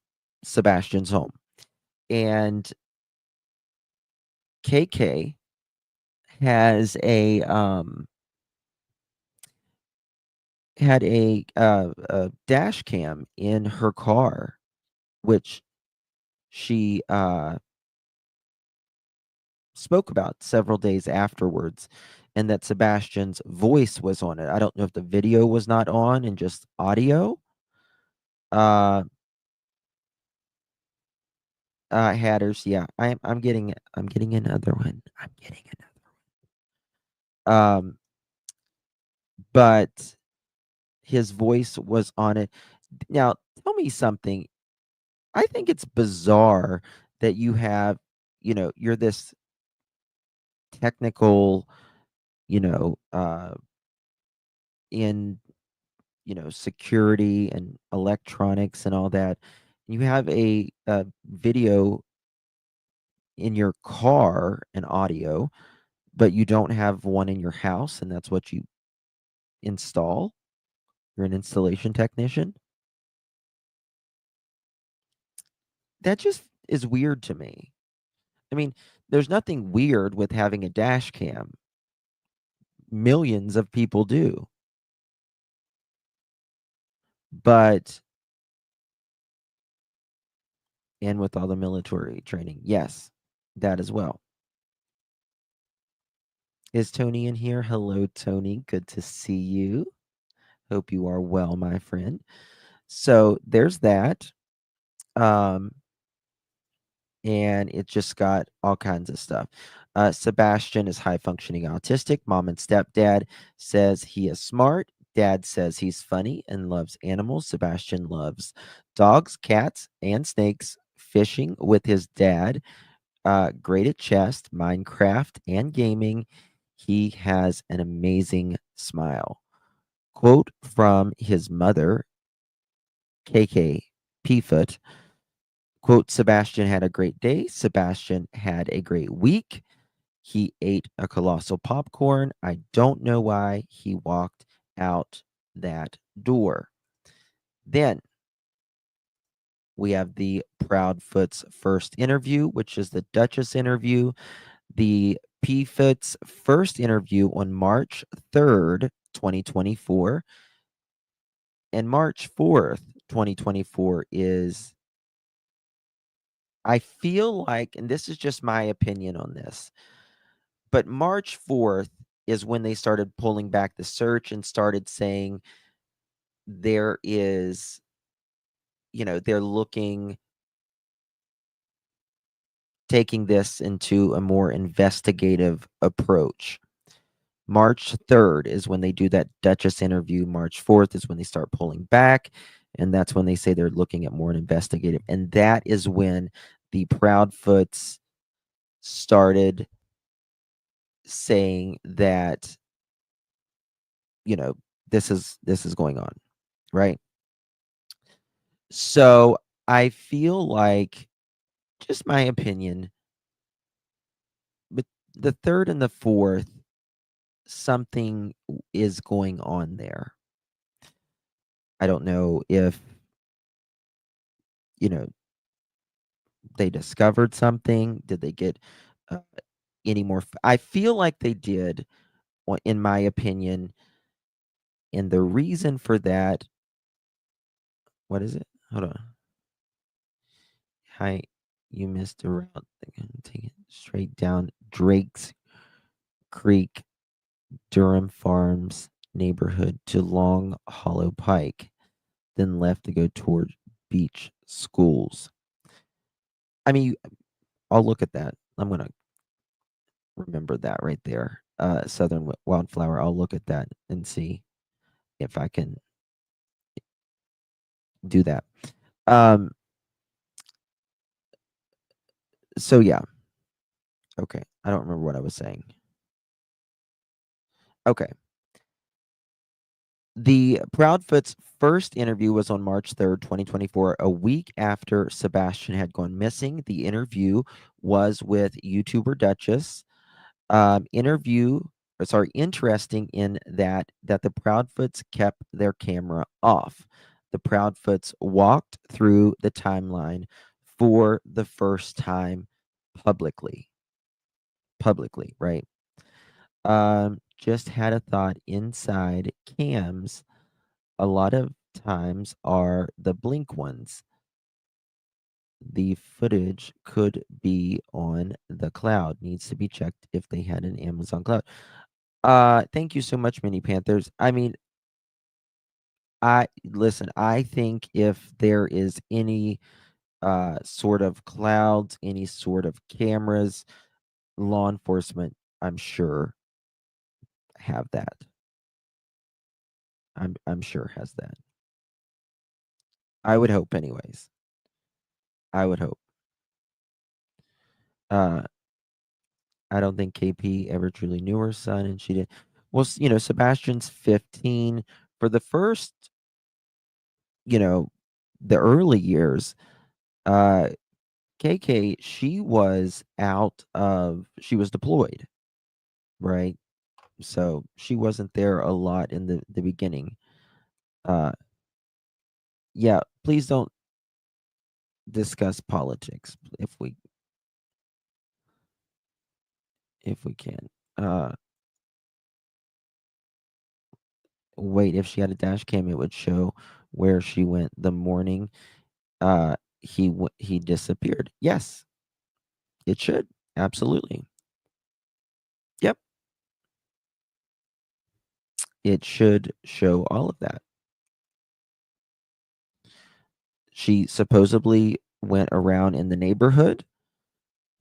Sebastian's home. And KK has had a dash cam in her car, which she spoke about several days afterwards, and that Sebastian's voice was on it. I don't know if the video was not on and just audio. Hatters, yeah. I'm getting another one. I'm getting another one. But his voice was on it. Now, tell me something. I think it's bizarre that you have, you're this technical, in, security and electronics and all that. You have a video in your car and audio, but you don't have one in your house, and that's what you install. You're an installation technician. That just is weird to me. I mean, there's nothing weird with having a dash cam. Millions of people do. But, and with all the military training, yes, that as well. Is Tony in here? Hello, Tony. Good to see you. Hope you are well, my friend. So there's that. And it just got all kinds of stuff. Sebastian is high functioning autistic. Mom and stepdad says he is smart. Dad says he's funny and loves animals. Sebastian loves dogs, cats, and snakes. Fishing with his dad. Great at chess, Minecraft, and gaming. He has an amazing smile. Quote from his mother, KK Pfoot. Quote, Sebastian had a great day. Sebastian had a great week. He ate a colossal popcorn. I don't know why he walked out that door. Then we have the Proudfoot's first interview, which is the Duchess interview. The P-Foot's first interview on March 3rd, 2024. And March 4th, 2024 is, I feel like, and this is just my opinion on this, but March 4th is when they started pulling back the search and started saying there is, they're taking this into a more investigative approach. March 3rd is when they do that Duchess interview. March 4th is when they start pulling back. And that's when they say they're looking at more investigative. And that is when the Proudfoots started saying that, this is going on, right? So I feel like, just my opinion, but the 3rd and the 4th, something is going on there. I don't know if, they discovered something. Did they get any more? I feel like they did, in my opinion. And the reason for that, what is it? Hold on. Hi, you missed a route. Take it straight down Drake's Creek, Durham Farms neighborhood to Long Hollow Pike, then left to go toward Beach Schools. I mean, I'll look at that. I'm going to remember that right there. Southern Wildflower. I'll look at that and see if I can do that. So yeah. Okay. I don't remember what I was saying. Okay. The Proudfoot's first interview was on March 3rd, 2024, a week after Sebastian had gone missing. The interview was with YouTuber Duchess. Interesting in that the Proudfoots kept their camera off. The Proudfoots walked through the timeline for the first time publicly, right? Just had a thought. Inside cams a lot of times are the blink ones. The footage could be on the cloud. Needs to be checked if they had an Amazon cloud. Thank you so much, Mini Panthers. I mean, I think if there is any sort of clouds, any sort of cameras, law enforcement, I'm sure, have that. I'm sure has that. I would hope, anyways. I would hope. I don't think KP ever truly knew her son, and she did. Well, Sebastian's 15. For the first, the early years, KK, she was deployed, right? So she wasn't there a lot in the beginning. Yeah, please don't discuss politics if we can. Wait, if she had a dash cam, it would show where she went the morning he disappeared. Yes, it should. Absolutely. Yep. It should show all of that. She supposedly went around in the neighborhood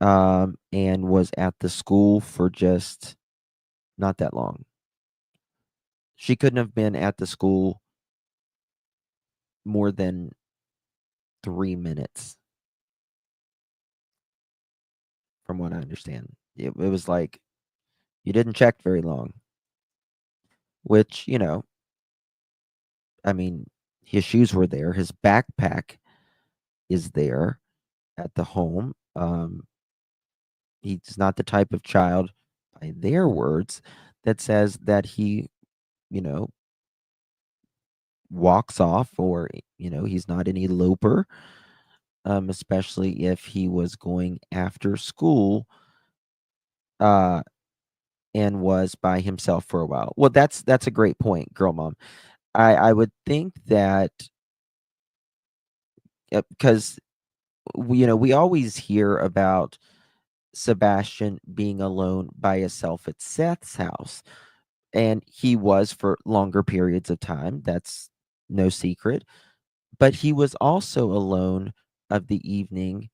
and was at the school for just not that long. She couldn't have been at the school more than 3 minutes, from what I understand. It was like, you didn't check very long, which, I mean, his shoes were there. His backpack is there. at the home. He's not the type of child, by their words, that says that he, you know, walks off, or, he's not an eloper, especially if he was going after school uh, and was by himself for a while. Well, that's a great point, girl mom. I would think that, because we always hear about Sebastian being alone by himself at Seth's house, and he was for longer periods of time. That's no secret. But he was also alone of the evening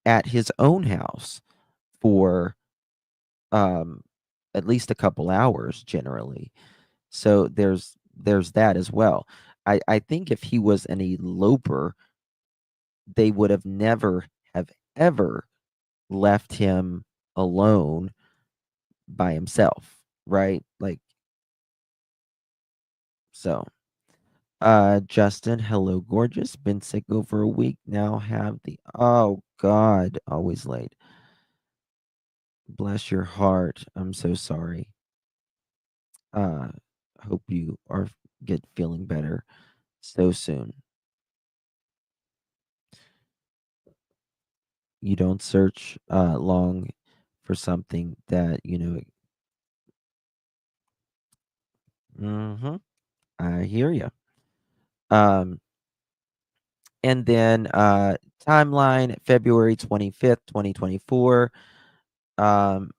at his own house for at least a couple hours generally. So there's that as well. I think if he was an eloper, they would have never have ever left him alone by himself, right? Like, so Justin, hello gorgeous. Been sick over a week now. Have the oh god, always late. Bless your heart. I'm so sorry. Uh hope you are get feeling better so soon. You don't search long for something that I hear you. Um and then timeline February 25th, 2024. Um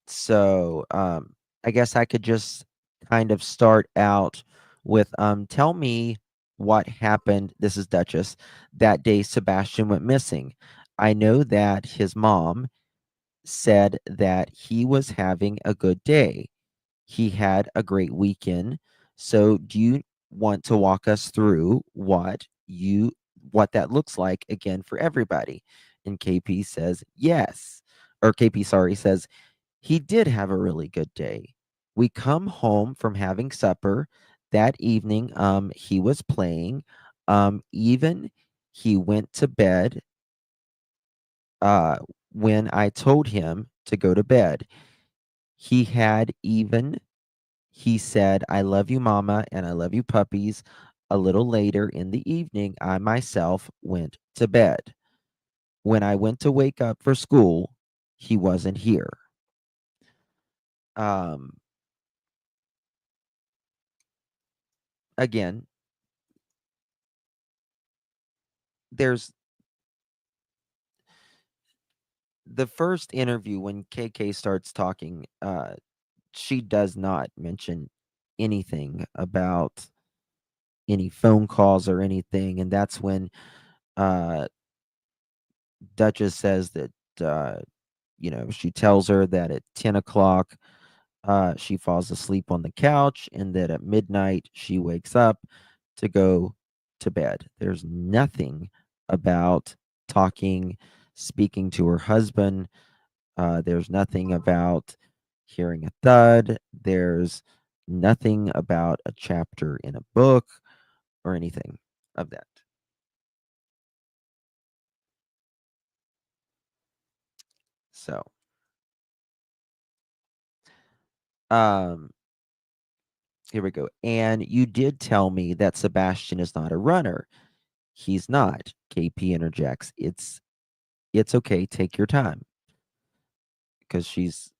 So, I guess I could just kind of start out with, tell me what happened. This is Duchess. That day Sebastian went missing. I know that his mom said that he was having a good day. He had a great weekend. So, do you want to walk us through what that looks like again for everybody? And KP says yes. Or KP, sorry, says he did have a really good day. We come home from having supper. That evening, he was playing. Even he went to bed uh, when I told him to go to bed. He said, I love you, mama, and I love you, puppies. A little later in the evening, I myself went to bed. When I went to wake up for school, he wasn't here. Um, Again, there's the first interview when KK starts talking, she does not mention anything about any phone calls or anything, and that's when uh, Duchess says that she tells her that at 10 o'clock she falls asleep on the couch, and that at midnight she wakes up to go to bed. There's nothing about speaking to her husband. There's nothing about hearing a thud. There's nothing about a chapter in a book or anything of that. So, um, here we go. And you did tell me that Sebastian is not a runner. He's not. KP interjects. It's okay. Take your time, because she's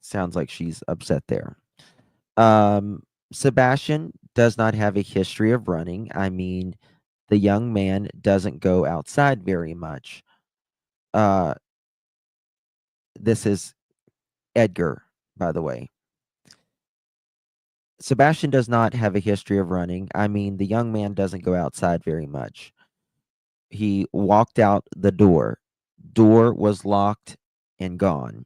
sounds like she's upset there. Sebastian does not have a history of running. I mean, the young man doesn't go outside very much. Uh, this is Edgar, by the way. Sebastian does not have a history of running. I mean, the young man doesn't go outside very much. He walked out the door. Door was locked and gone.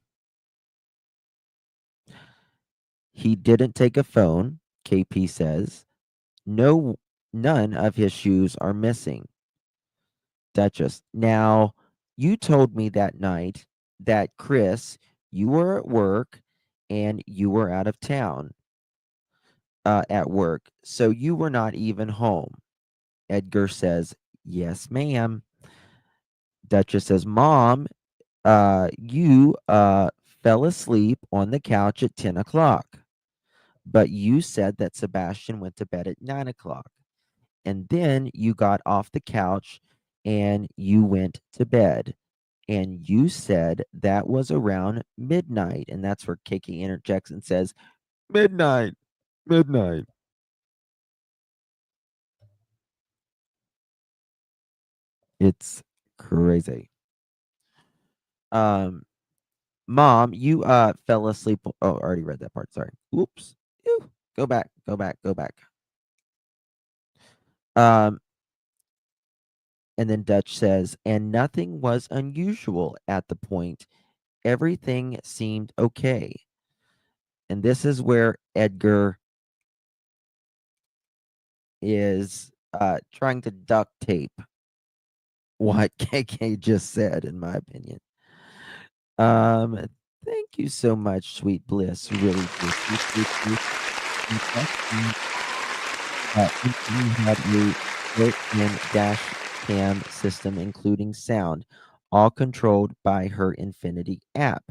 He didn't take a phone, KP says. No, none of his shoes are missing. Duchess, now, you told me that night that Chris, you were at work and you were out of town at work, so you were not even home Edgar says, yes, ma'am. Duchess says, Mom, you fell asleep on the couch at 10 o'clock, but you said that Sebastian went to bed at 9 o'clock. And then you got off the couch and you went to bed. And you said that was around midnight. And that's where Kiki interjects and says, midnight, midnight. It's crazy. Mom, you fell asleep. Oh, I already read that part. Sorry. Oops. Ew. Go back. Um, and then Dutch says, and nothing was unusual at the point. Everything seemed okay. And this is where Edgar is trying to duct tape what KK just said, in my opinion. Thank you so much, Sweet Bliss. Really appreciate you. We had a built-in dash cam system, including sound, all controlled by her Infinity app.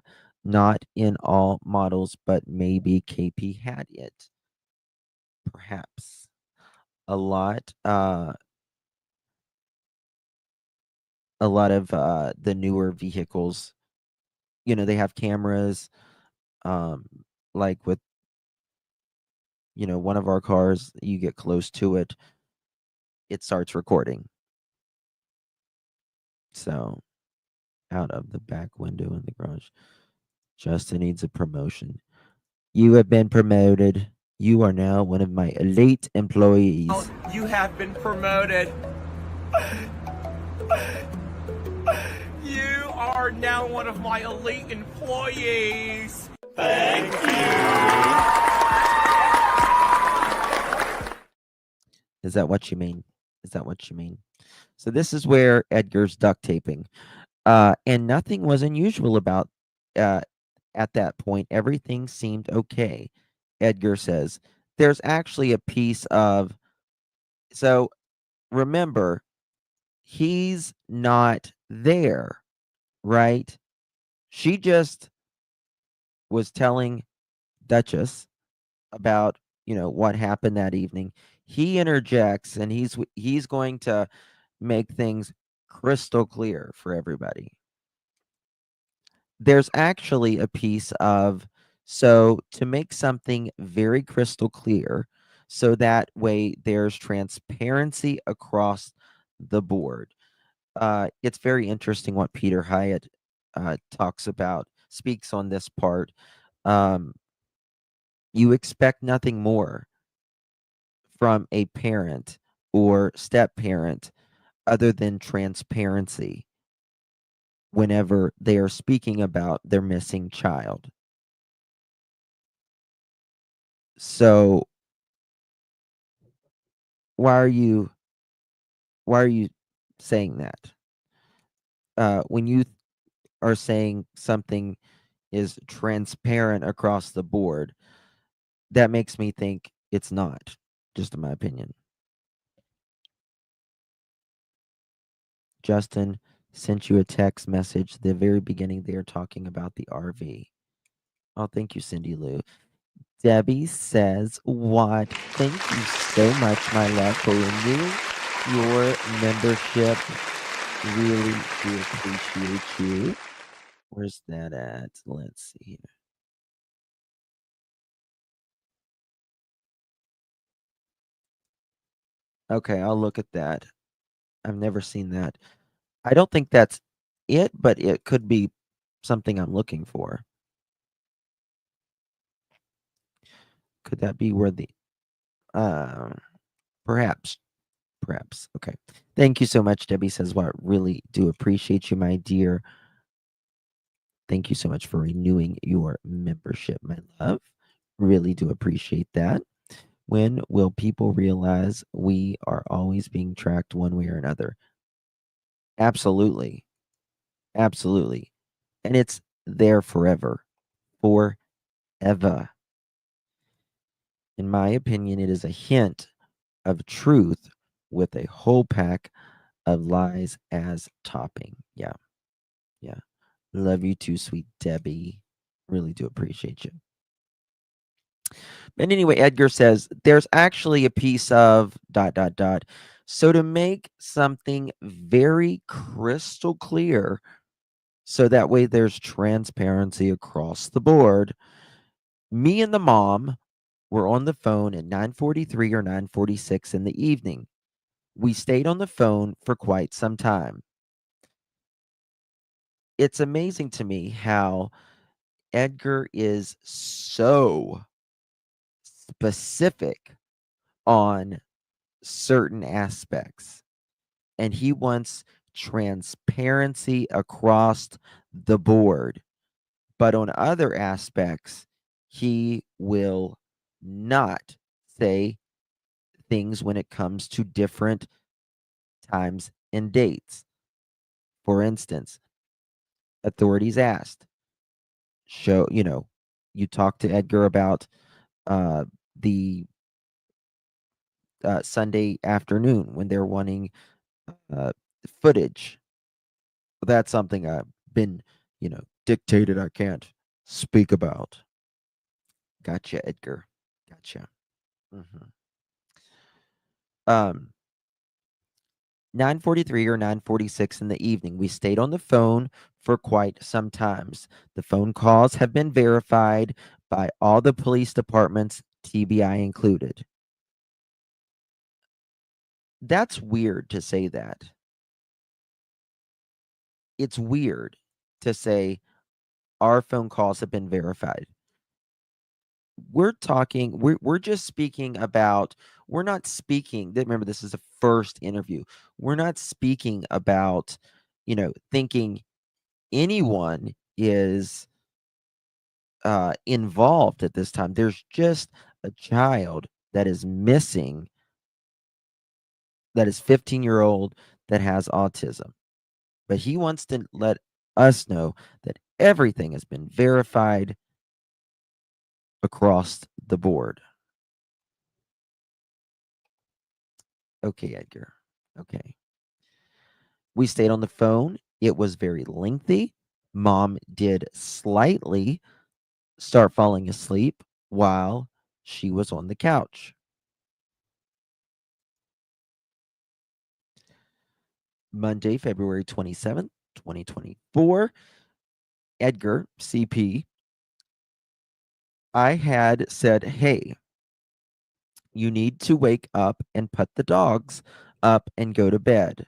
Not in all models, but maybe KP had it. Perhaps. A lot of the newer vehicles, they have cameras, like with one of our cars. You get close to it, it starts recording. So out of the back window in the garage, Justin needs a promotion. You have been promoted. You are now one of my elite employees.
You have been promoted. You are now one of my elite employees. Thank you.
Is that what you mean? So this is where Edgar's duct taping. And nothing was unusual about at that point. Everything seemed okay. Edgar says, there's actually a piece of, so remember, he's not there, right? She just was telling Duchess about, what happened that evening. He interjects and he's going to make things crystal clear for everybody. There's actually a piece of, so to make something very crystal clear, so that way there's transparency across the board. It's very interesting what Peter Hyatt speaks on this part. You expect nothing more from a parent or step parent other than transparency whenever they are speaking about their missing child. So why are you saying that? When you are saying something is transparent across the board, that makes me think it's not, just in my opinion. Justin sent you a text message. The very beginning, they are talking about the RV. Oh, thank you, Cindy Lou. Debbie says, what? Thank you so much, my love, for renewing your membership. Really do appreciate you. Where's that at? Let's see here. Okay, I'll look at that. I've never seen that. I don't think that's it, but it could be something I'm looking for. Could that be where the perhaps. Okay. Thank you so much, Debbie says, well, I really do appreciate you, my dear. Thank you so much for renewing your membership, my love. Really do appreciate that. When will people realize we are always being tracked one way or another? Absolutely. Absolutely. And it's there forever. Forever. In my opinion, it is a hint of truth with a whole pack of lies as topping. Yeah. Yeah. Love you too, sweet Debbie. Really do appreciate you. And anyway, Edgar says there's actually a piece of ... So to make something very crystal clear, so that way there's transparency across the board, me and the mom were on the phone at 9:43 or 9:46 in the evening. We stayed on the phone for quite some time. It's amazing to me how Edgar is so specific on certain aspects, and he wants transparency across the board. But on other aspects, he will not say things when it comes to different times and dates. For instance, authorities asked, you talk to Edgar about the Sunday afternoon when they're wanting uh, footage. That's something I've been, dictated I can't speak about. Gotcha, Edgar. Gotcha. Mm-hmm. 9:43 or 9:46 in the evening. We stayed on the phone for quite some times. The phone calls have been verified by all the police departments, TBI included. That's weird to say that. It's weird to say our phone calls have been verified. We're just speaking about, we're not speaking, remember this is the first interview. We're not speaking about, thinking anyone is involved at this time. There's just a child that is missing, that is 15-year-old, that has autism. But he wants to let us know that everything has been verified across the board. Okay, Edgar. Okay. We stayed on the phone. It was very lengthy. Mom did slightly start falling asleep while she was on the couch. Monday, February 27th, 2024. Edgar, CP, I had said, hey, you need to wake up and put the dogs up and go to bed.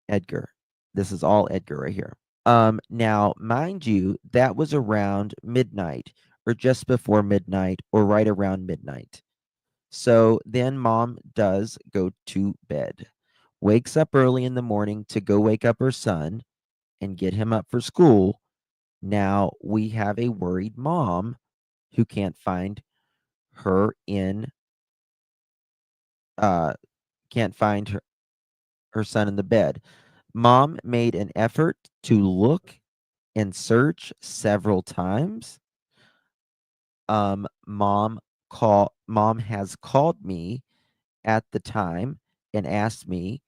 Edgar. This is all Edgar right here. Now, mind you, that was around midnight or just before midnight or right around midnight. So then mom does go to bed, wakes up early in the morning to go wake up her son and get him up for school. Now we have a worried mom who can't find her can't find her son in the bed. Mom made an effort to look and search several times. Mom has called me at the time and asked me.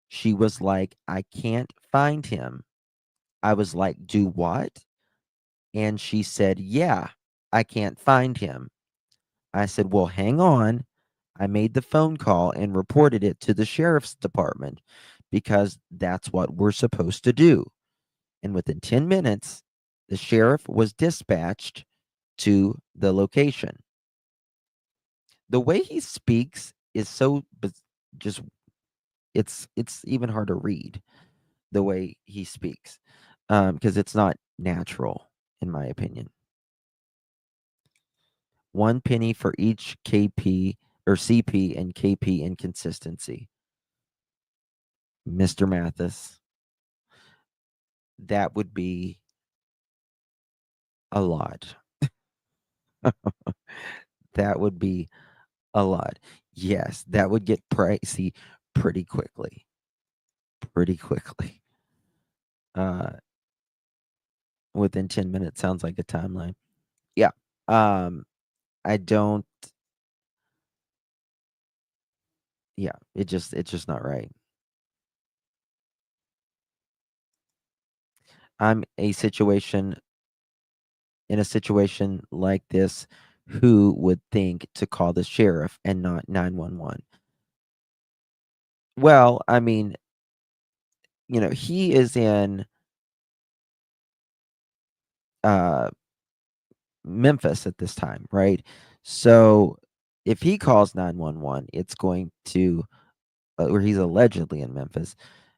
She was like, I can't find him. I was like, do what? And she said, yeah, I can't find him. I said, well, hang on. I made the phone call and reported it to the sheriff's department because that's what we're supposed to do. And within 10 minutes, the sheriff was dispatched to the location. The way he speaks is so just it's even hard to read the way he speaks because it's not natural in my opinion. 1 penny for each KP or CP and KP inconsistency. Mr. Mathis, that would be a lot. That would be a lot. Yes, that would get pricey pretty quickly. Pretty quickly. Within 10 minutes sounds like a timeline. Yeah. I don't Yeah, it's just not right. I'm in a situation like this, who would think to call the sheriff and not 911? Well, I mean, he is in uh Memphis at this time, right? So if he calls 911, it's going to, or he's allegedly in Memphis,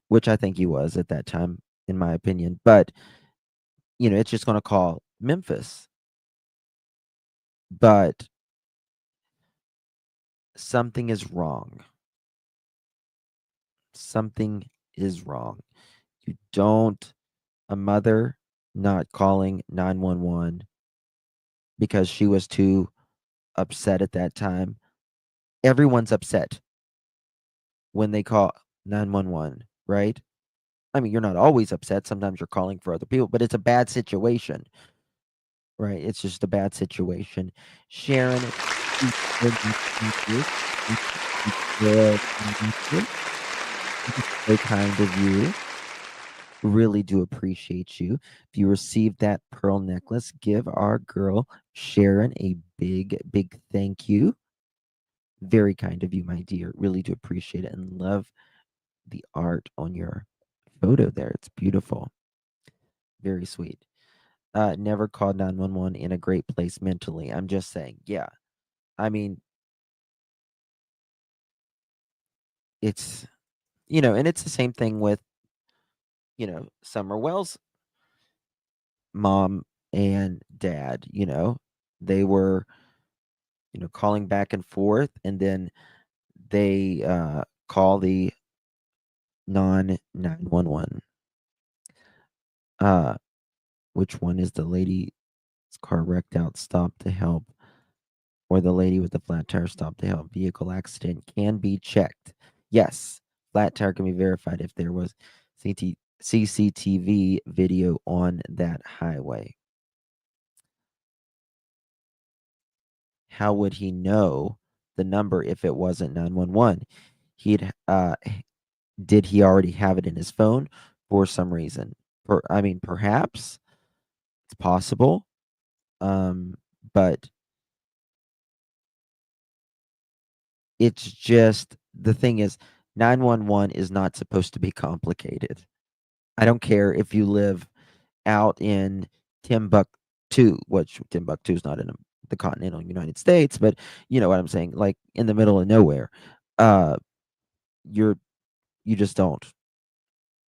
which I think he was at that time, in my opinion. But, it's just going to call Memphis. But something is wrong. Something is wrong. You don't, a mother not calling 911 because she was too upset at that time. Everyone's upset when they call 911, right? I mean, you're not always upset. Sometimes you're calling for other people, but it's a bad situation, right? It's just a bad situation. Sharon, thank you. Very kind of you. Really do appreciate you. If you received that pearl necklace, give our girl Sharon a big, big thank you. Very kind of you, my dear. Really do appreciate it and love the art on your photo there. It's beautiful. Very sweet. Never called 911 in a great place mentally. I'm just saying, yeah. I mean, it's, and it's the same thing with, Summer Wells' mom and dad, they were, calling back and forth, and then they call the non 911. Which one is the lady's car wrecked out, stopped to help, or the lady with the flat tire stopped to help? Vehicle accident can be checked. Yes, flat tire can be verified if there was CCTV video on that highway. How would he know the number if it wasn't 911? Did he already have it in his phone for some reason? Perhaps it's possible. But it's just, the thing is, 911 is not supposed to be complicated. I don't care if you live out in Timbuktu, which Timbuktu is not in the continental United States, but you know what I'm saying, like in the middle of nowhere. You just don't.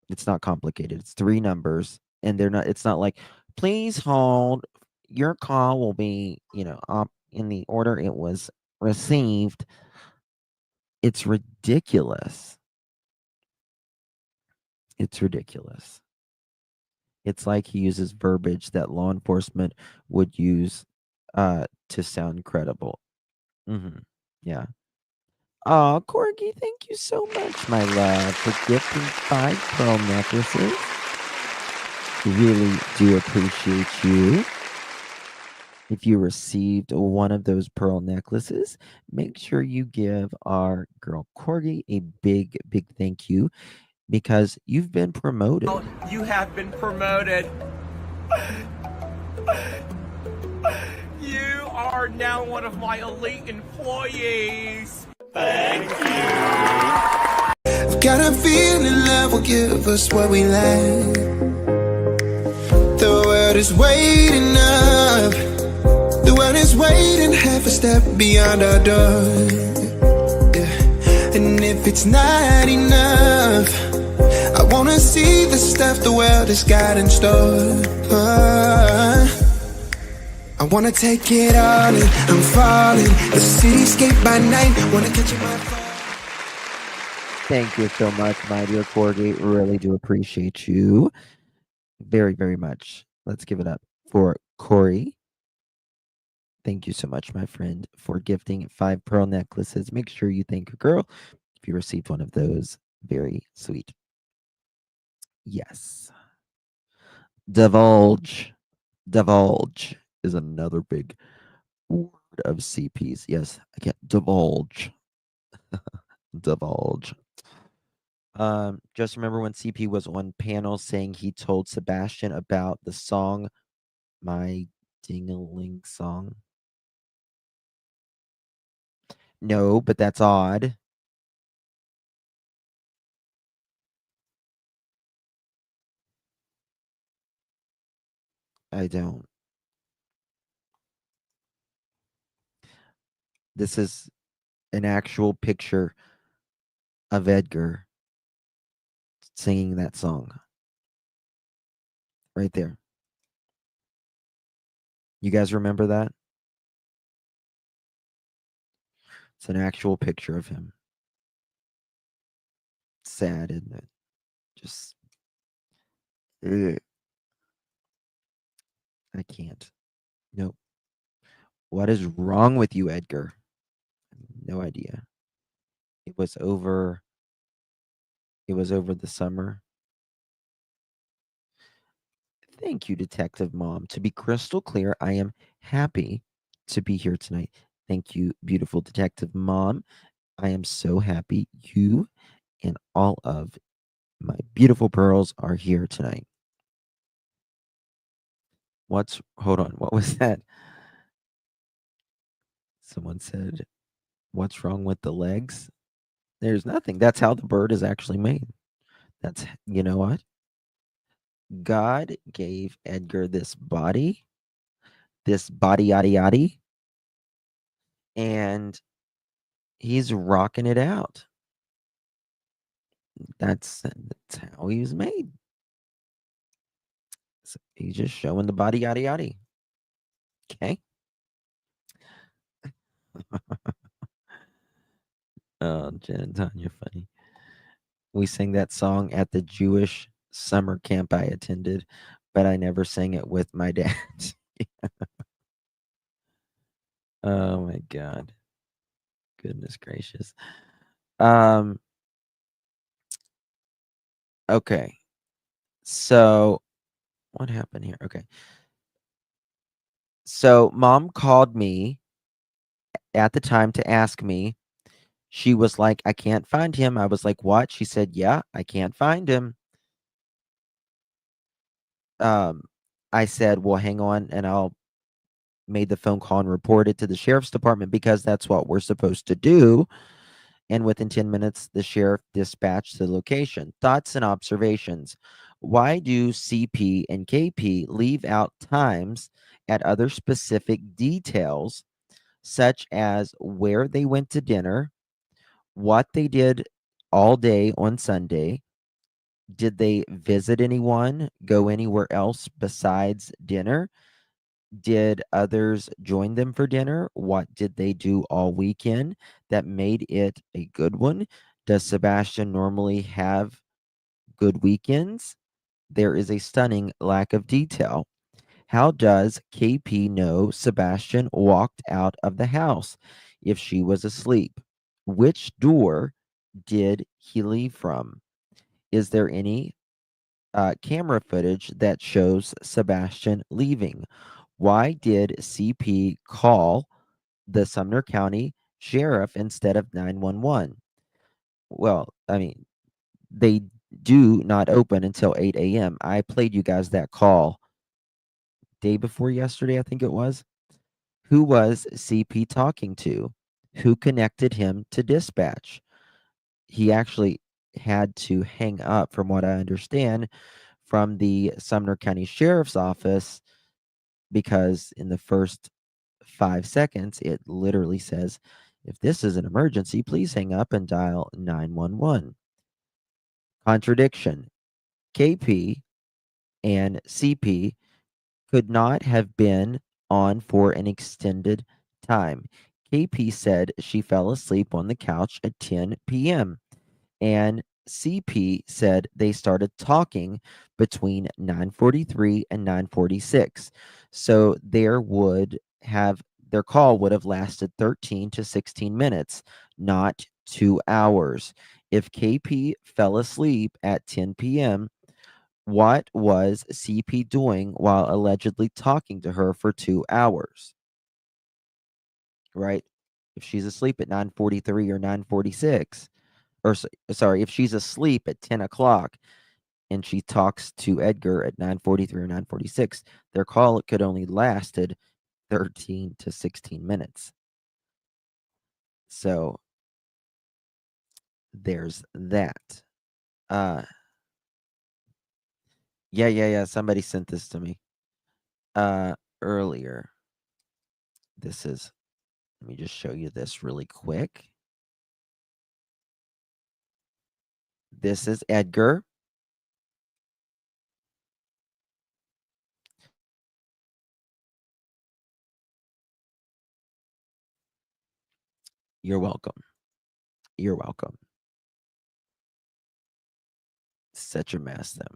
It's not complicated. It's 3 numbers, and it's not like, please hold, your call will be, up in the order it was received. It's ridiculous. It's ridiculous. It's like he uses verbiage that law enforcement would use to sound credible. Yeah. Oh, Corgi, thank you so much, my love, for gifting 5 pearl necklaces. Really do appreciate you. If you received one of those pearl necklaces, make sure you give our girl Corgi a big, big thank you, because you've been promoted.
You have been promoted. You are now one of my elite employees. Thank you.
I've got a feeling love will give us what we lack. The world is waiting up. The world is waiting half a step beyond our door. Yeah. And if it's not enough, I wanna see the stuff the world has got in store. I wanna take it all in, I'm falling. The cityscape by night, wanna catch you by fire.
Thank you so much, my dear Corgi. Really do appreciate you very, very much. Let's give it up for Corey. Thank you so much, my friend, for gifting 5 pearl necklaces. Make sure you thank your girl if you received one of those. Very sweet. Yes. Divulge. Divulge is another big word of CPs. Yes, I can't divulge. divulge. Just remember when CP was on panel saying he told Sebastian about the song My Ding-a-Ling Song? No, but that's odd. I don't. This is an actual picture of Edgar singing that song. Right there. You guys remember that? It's an actual picture of him. Sad, isn't it? Just. Ugh. I can't. Nope. What is wrong with you, Edgar? No idea. It was over the summer. Thank you, Detective Mom. To be crystal clear, I am happy to be here tonight. Thank you, beautiful Detective Mom. I am so happy you and all of my beautiful pearls are here tonight. Hold on, what was that? Someone said, what's wrong with the legs? There's nothing. That's how the bird is actually made. That's, you know what? God gave Edgar this body yaddy yaddy, and he's rocking it out. That's how he was made. So he's just showing the body yaddy yaddy. Okay. Oh, Jen and Tanya, funny. We sang that song at the Jewish summer camp I attended, but I never sang it with my dad. Oh my God. Goodness gracious. Okay. So what happened here? Okay. So mom called me at the time to ask me. She was like, I can't find him. I was like, what? She said, yeah, I can't find him. I said, well, hang on, and I'll made the phone call and reported to the sheriff's department because that's what we're supposed to do. And within 10 minutes, the sheriff dispatched the location. Thoughts and observations. Why do CP and KP leave out times at other specific details, such as where they went to dinner, what they did all day on Sunday? Did they visit anyone, go anywhere else besides dinner? Did others join them for dinner? What did they do all weekend that made it a good one? Does Sebastian normally have good weekends? There is a stunning lack of detail. How does KP know Sebastian walked out of the house if she was asleep? Which door did he leave from? Is there any camera footage that shows Sebastian leaving? Why did CP call the Sumner County Sheriff instead of 911? Well, I mean, they do not open until 8 a.m. I played you guys that call day before yesterday, I think it was. Who was CP talking to? Who connected him to dispatch? He actually had to hang up, from what I understand, from the Sumner County Sheriff's Office because in the first 5 seconds, it literally says, if this is an emergency, please hang up and dial 911. Contradiction. KP and CP could not have been on for an extended time. KP said she fell asleep on the couch at 10 p.m. and CP said they started talking between 9:43 and 9:46. So their call would have lasted 13 to 16 minutes, not 2 hours. If KP fell asleep at 10 p.m., what was CP doing while allegedly talking to her for 2 hours? Right? If she's asleep at 9:43 or 9:46, sorry, if she's asleep at 10 o'clock and she talks to Edgar at 9:43 or 9:46, their call could only lasted 13 to 16 minutes. So there's that. Yeah. Somebody sent this to me earlier. Let me just show you this really quick. This is Edgar. You're welcome. You're welcome. Such a mess, them.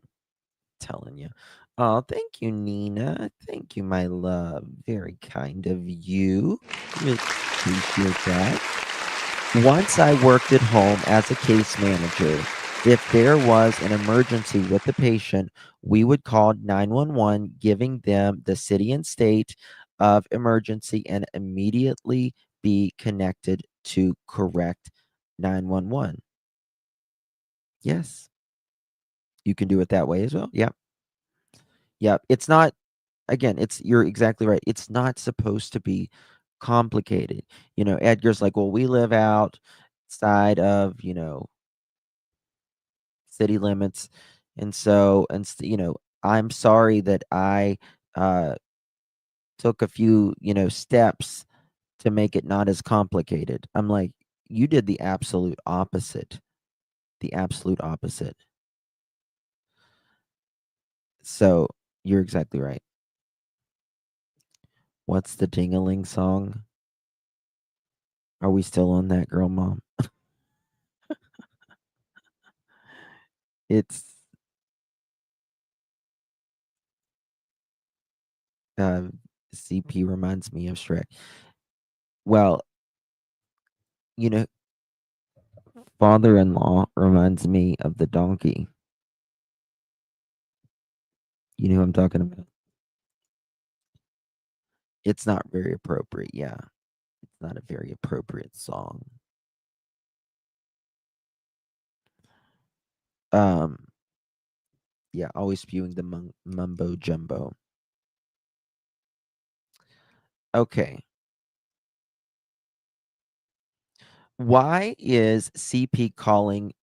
Telling you. Oh, thank you, Nina. Thank you, my love. Very kind of you. Really appreciate that. Once I worked at home as a case manager. If there was an emergency with the patient, we would call 911, giving them the city and state of emergency and immediately be connected to correct 911. Yes. You can do it that way as well. Yeah. Yeah. It's not, again, you're exactly right. It's not supposed to be complicated. Edgar's like, well, we live outside of, city limits. And so, I'm sorry that I took a few, steps to make it not as complicated. I'm like, you did the absolute opposite. The absolute opposite. So you're exactly right. What's the ding-a-ling song? Are we still on that, girl mom? It's CP reminds me of Shrek. Well, father-in-law reminds me of the donkey. You know who I'm talking about? It's not very appropriate. Yeah. It's not a very appropriate song. Yeah, always spewing the mumbo jumbo. Okay. Why is CP calling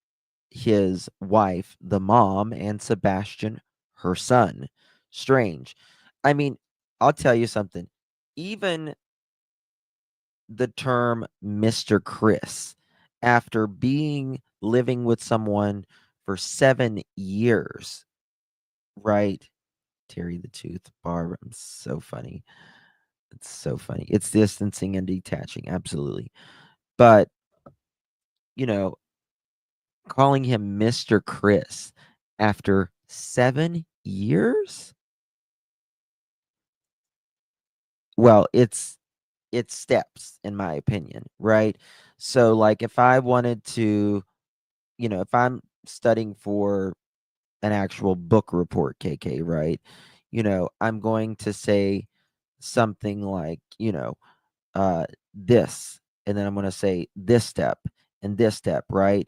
his wife the mom and Sebastian her son? Strange. I mean, I'll tell you something. Even the term Mr. Chris, after living with someone for 7 years, right? Terry the Tooth, Barb, I'm so funny. It's so funny. It's distancing and detaching, absolutely. But, calling him Mr. Chris after 7 years? Well, it's steps, in my opinion, right? So, like, if I wanted to, if I'm studying for an actual book report, KK, right? I'm going to say something like, this, and then I'm going to say this step and this step, right?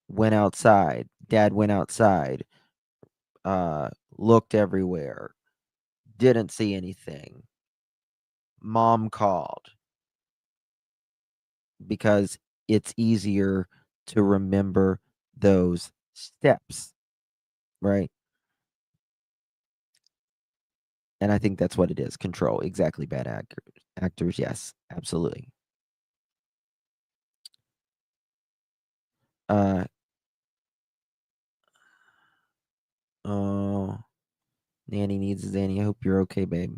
Went outside. Dad went outside. Looked everywhere. Didn't see anything. Mom called. Because it's easier to remember those steps, right? And I think that's what it is. Control. Exactly. Bad actors. Yes, absolutely. Oh, Nanny needs a Zanny. I hope you're okay, babe.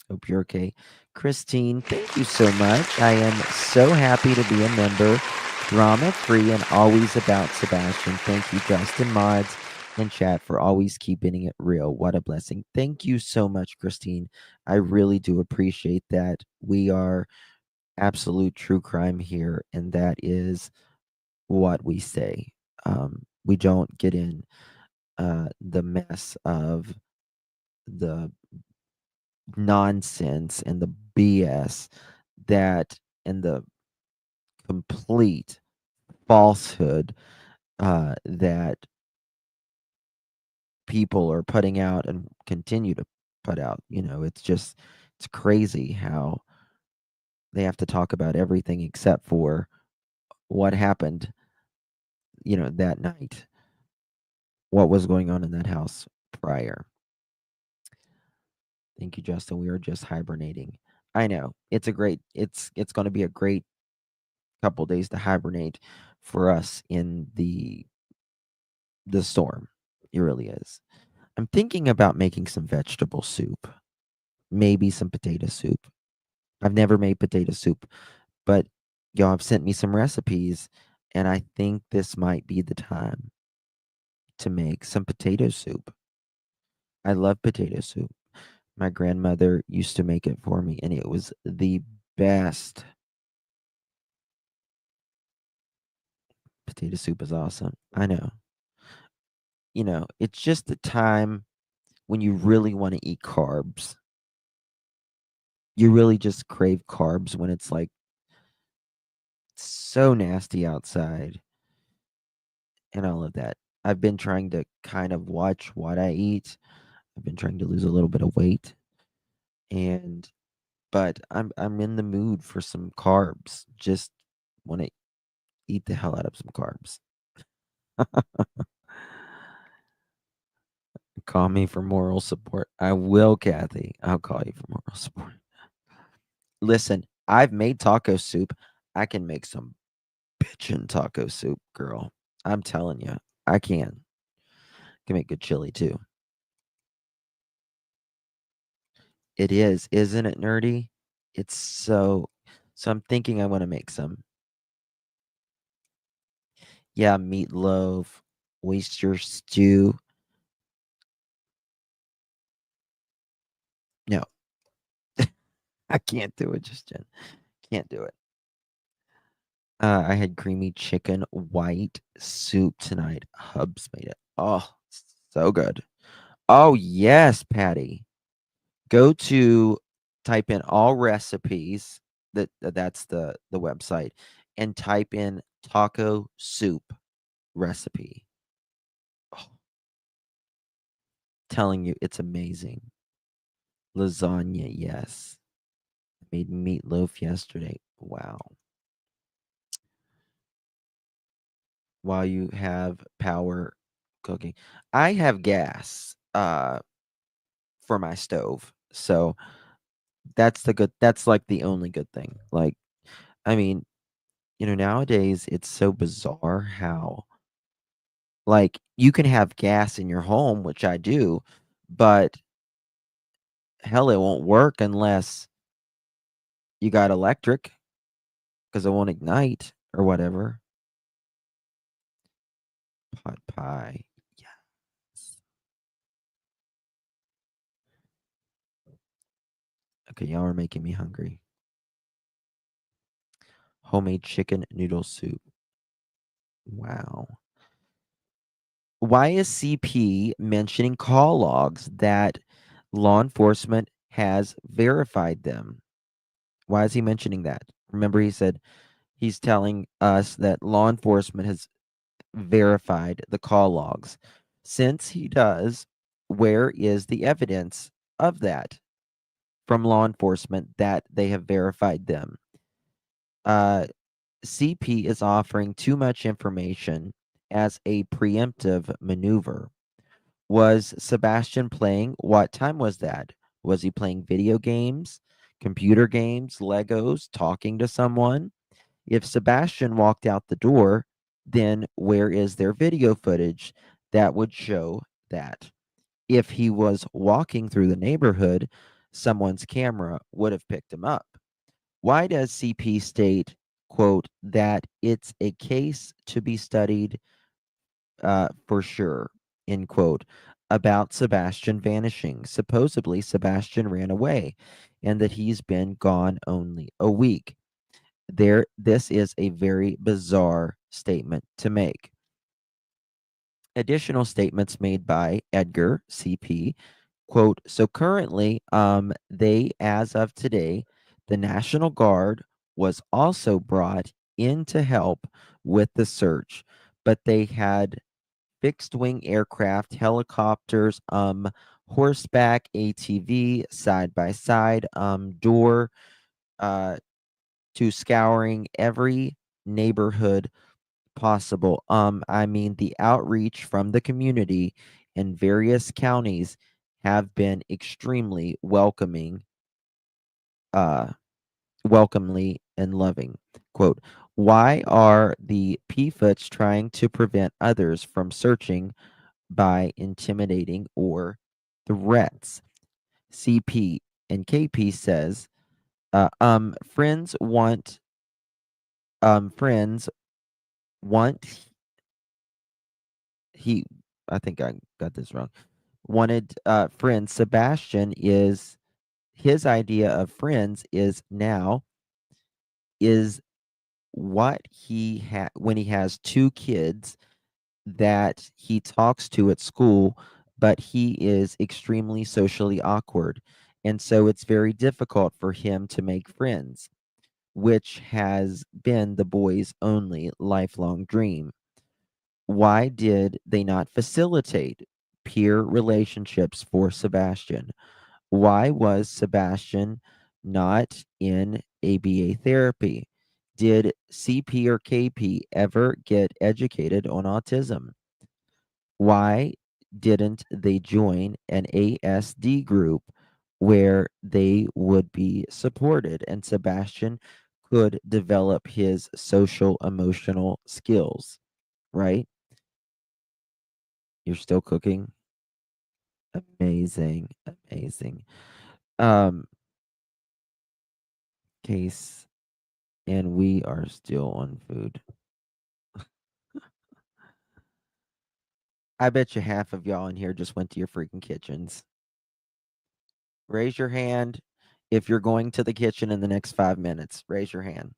Hope you're okay. Christine, thank you so much. I am so happy to be a member. Drama free and always about Sebastian. Thank you, Justin Mods and chat, for always keeping it real. What a blessing. Thank you so much, Christine. I really do appreciate that. We are absolute true crime here, and that is what we say. We don't get in the mess of the nonsense and the BS and the complete falsehood that people are putting out and continue to put out. It's crazy how they have to talk about everything except for what happened, that night, what was going on in that house prior. Thank you, Justin. We are just hibernating. I know it's going to be a great couple days to hibernate for us in the storm. It really is. I'm thinking about making some vegetable soup, maybe some potato soup. I've never made potato soup, but y'all have sent me some recipes, and I think this might be the time to make some potato soup. I love potato soup. My grandmother used to make it for me, and it was the best. Potato soup is awesome. I know. It's just the time when you really want to eat carbs. You really just crave carbs when it's like so nasty outside and all of that. I've been trying to kind of watch what I eat. I've been trying to lose a little bit of weight, but I'm in the mood for some carbs. Just want to eat the hell out of some carbs. Call me for moral support. I will, Kathy. I'll call you for moral support. Listen, I've made taco soup. I can make some bitchin' taco soup, girl. I'm telling you, I can. Can make good chili too. It is, isn't it nerdy? It's so. So I'm thinking I want to make some. Yeah, meatloaf, oyster stew. No, I can't do it, just Jen. Can't do it. I had creamy chicken white soup tonight. Hubs made it. Oh, so good. Oh, yes, Patty. Go to type in all recipes. That's the website, and type in taco soup recipe. Oh, telling you, it's amazing. Lasagna, yes. Made meatloaf yesterday. Wow. While you have power cooking, I have gas for my stove. So that's like the only good thing. Like, I mean, nowadays it's so bizarre how like you can have gas in your home, which I do, but hell, it won't work unless you got electric because it won't ignite or whatever. Pot pie. Yes. Okay, y'all are making me hungry. Homemade chicken noodle soup. Wow. Why is CP mentioning call logs that law enforcement has verified them? Why is he mentioning that? Remember, he said he's telling us that law enforcement has verified the call logs. Since he does, where is the evidence of that from law enforcement that they have verified them? CP is offering too much information as a preemptive maneuver. Was Sebastian playing? What time was that? Was he playing video games, computer games, Legos, talking to someone? If Sebastian walked out the door, then where is their video footage that would show that? If he was walking through the neighborhood, someone's camera would have picked him up. Why does CP state, quote, that it's a case to be studied for sure, end quote, about Sebastian vanishing? Supposedly, Sebastian ran away and that he's been gone only a week. This is a very bizarre statement to make. Additional statements made by Edgar CP, quote, so currently, as of today, the National Guard was also brought in to help with the search, but they had fixed wing aircraft, helicopters, horseback, ATV, side by side, door to scouring every neighborhood possible. I mean, the outreach from the community in various counties have been extremely welcomely and loving. Quote, why are the PFOTs trying to prevent others from searching by intimidating or threats? CP and KP says, friends want he I think I got this wrong. Wanted friends. Sebastian is his idea of friends is what he had when he has two kids that he talks to at school, but he is extremely socially awkward. And so it's very difficult for him to make friends, which has been the boy's only lifelong dream. Why did they not facilitate peer relationships for Sebastian? Why was Sebastian not in ABA therapy? Did CP or KP ever get educated on autism? Why didn't they join an ASD group where they would be supported and Sebastian could develop his social emotional skills, right? You're still cooking? Amazing, amazing. Um Case, and we are still on food. I bet you half of y'all in here just went to your freaking kitchens. Raise your hand if you're going to the kitchen in the next 5 minutes. Raise your hand.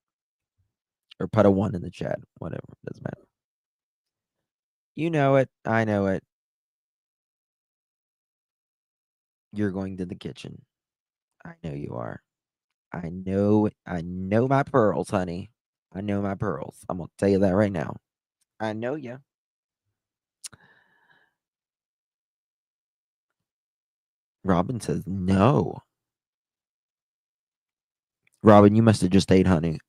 Or put a 1 in the chat. Whatever. Doesn't matter. You know it. I know it. You're going to the kitchen. I know you are. I know my pearls, honey. I know my pearls. I'm gonna tell you that right now. I know you. Robin says no. Robin, you must have just ate honey.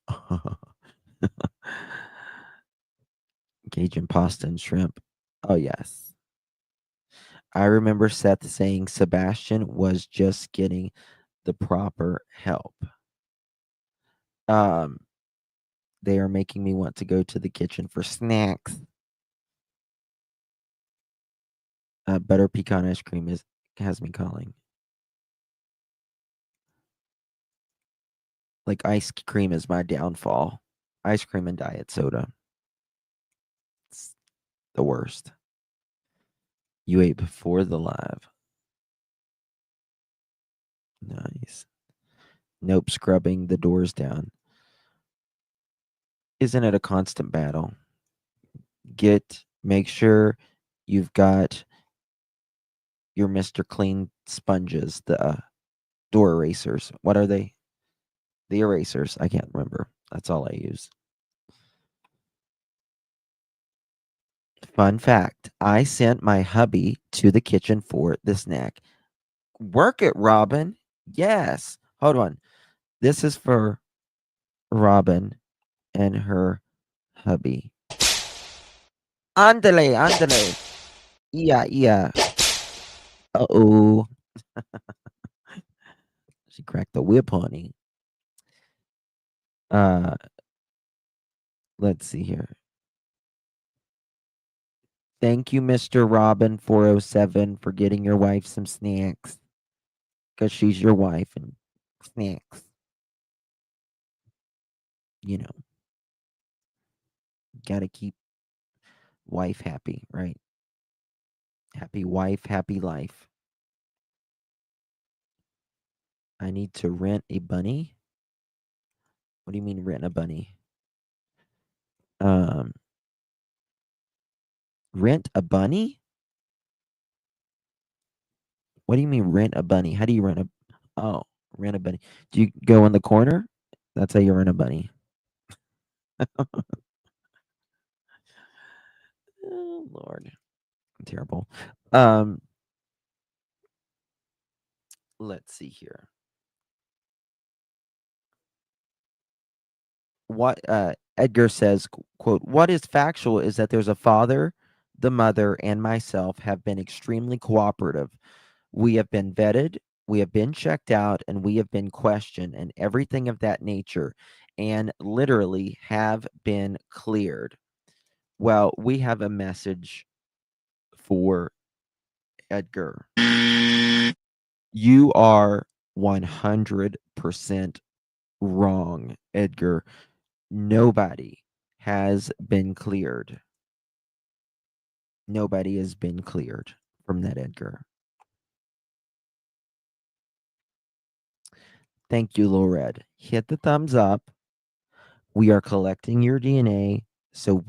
Cajun pasta and shrimp. Oh, yes. I remember Seth saying Sebastian was just getting the proper help. They are making me want to go to the kitchen for snacks. Butter pecan ice cream has me calling. Like ice cream is my downfall. Ice cream and diet soda. It's the worst. You ate before the live. Nice. Nope, scrubbing the doors down. Isn't it a constant battle? Make sure you've got your Mr. Clean sponges, the door erasers. What are they? The erasers. I can't remember. That's all I use. Fun fact, I sent my hubby to the kitchen for the snack. Work it, Robin. Yes. Hold on. This is for Robin and her hubby. Andale, andale. Yeah, yeah. Uh-oh. She cracked the whip, honey. Let's see here. Thank you, Mr. Robin 407, for getting your wife some snacks. Because she's your wife and snacks. You know. Gotta keep wife happy, right? Happy wife, happy life. I need to rent a bunny. What do you mean rent a bunny? Rent a bunny? What do you mean rent a bunny? How do you rent rent a bunny? Do you go in the corner? That's how you rent a bunny. Oh, Lord. I'm terrible. Let's see here. What Edgar says, quote, what is factual is that there's a father, the mother, and myself have been extremely cooperative. We have been vetted, we have been checked out, and we have been questioned, and everything of that nature, and literally have been cleared. Well, we have a message for Edgar. You are 100% wrong, Edgar. Nobody has been cleared. Nobody has been cleared from that, Edgar. Thank you, Lil Red. Hit the thumbs up. We are collecting your DNA so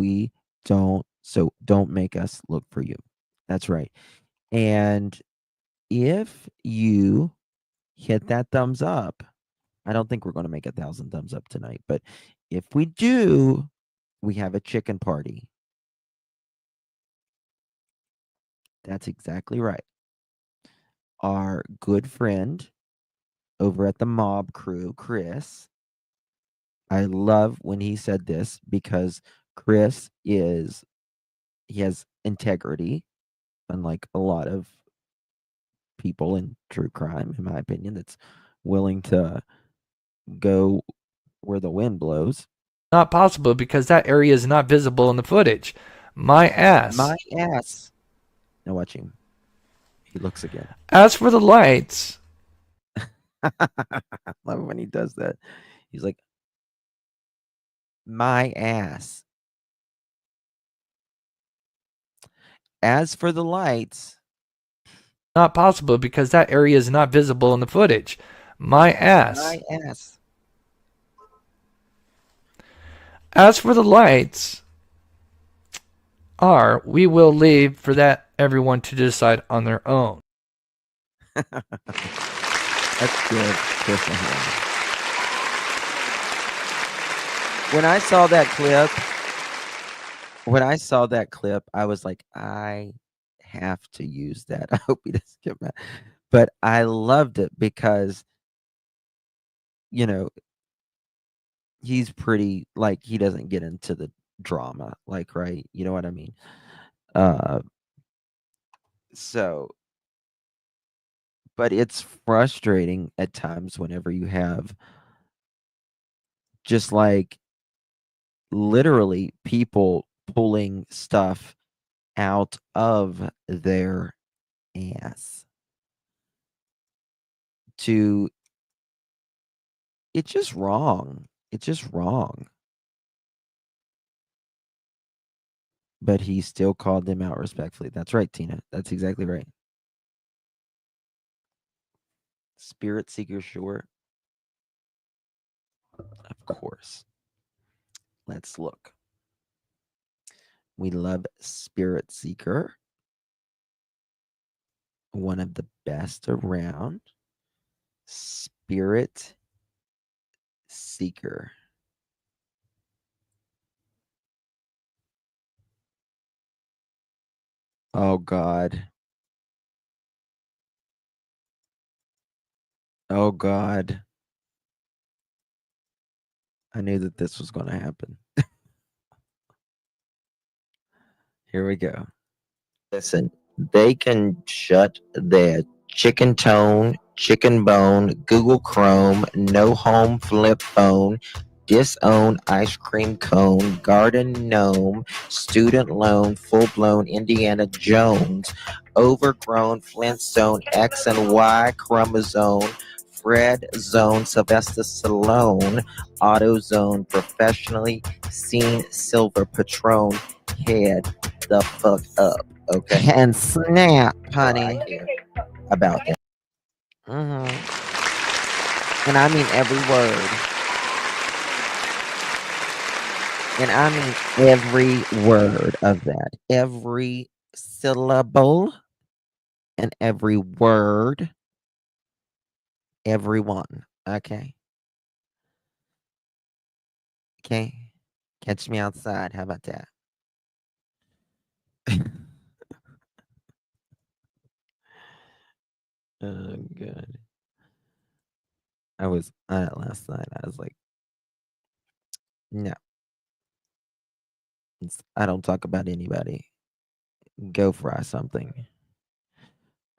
don't make us look for you. That's right. And if you hit that thumbs up, I don't think we're going to make 1,000 thumbs up tonight, but if we do, we have a chicken party. That's exactly right. Our good friend over at the Mob Crew, Chris, I love when he said this because Chris he has integrity, unlike a lot of people in true crime, in my opinion, that's willing to go where the wind blows.
Not possible because that area is not visible in the footage. My ass.
My ass. Now watch him. He looks again.
As for the lights.
I love when he does that. He's like, my ass. As for the lights.
Not possible because that area is not visible in the footage. My ass.
My ass.
As for the lights, we will leave for that everyone to decide on their own.
That's good, Chris. When I saw that clip, I was like, I have to use that. I hope he doesn't get mad. But I loved it because, you know, he's pretty, like, he doesn't get into the drama, like, right? You know what I mean? So, but it's frustrating at times whenever you have just like literally people pulling stuff out of their ass to, it's just wrong. It's just wrong. But he still called them out respectfully. That's right, Tina. That's exactly right. Spirit Seeker, sure. Of course. Let's look. We love Spirit Seeker. One of the best around. Spirit Seeker. Oh, God. Oh, God. I knew that this was going to happen. Here we go. Listen, they can shut their chicken tone, chicken bone, Google Chrome, no home flip phone, disown ice cream cone, garden gnome, student loan, full-blown Indiana Jones, overgrown Flintstone, X and Y chromosome, Fred Zone, Sylvester Stallone, AutoZone, professionally seen silver Patron, head the fuck up, okay? And snap, honey, about that. And I mean every word. And I mean every word of that. Every syllable and every word. Everyone. Okay. Okay. Catch me outside. How about that? Oh, good. I was on it last night. I was like, no, I don't talk about anybody. Go fry something.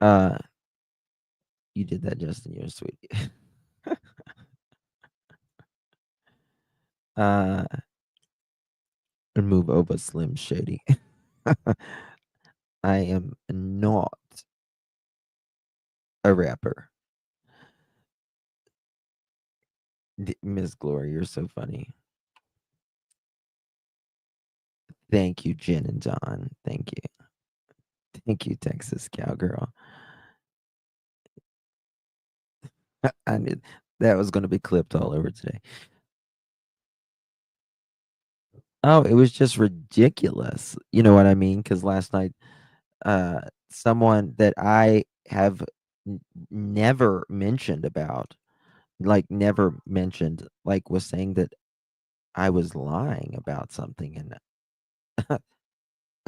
You did that, Justin. You're sweet. Remove over Slim Shady. I am not a rapper. Miss Glory, you're so funny. Thank you, Jen and John. Thank you. Thank you, Texas Cowgirl. I knew that was going to be clipped all over today. Oh, it was just ridiculous. You know what I mean? Because last night, someone that I have never mentioned about, like never mentioned, like was saying that I was lying about something, and I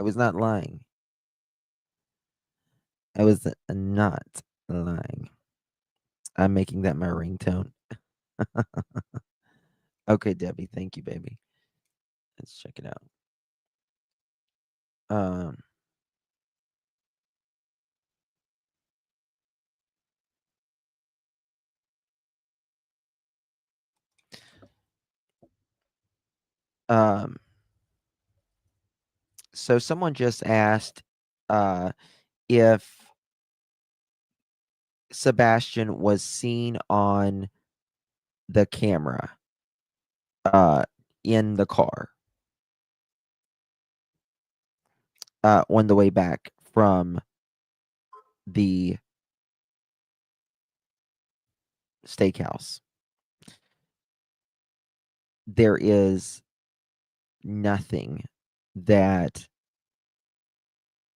was not lying. I was not lying. I'm making that my ringtone. Okay, Debbie, thank you, baby. Let's check it out. Um, um, so someone just asked if Sebastian was seen on the camera in the car on the way back from the steakhouse. There is nothing that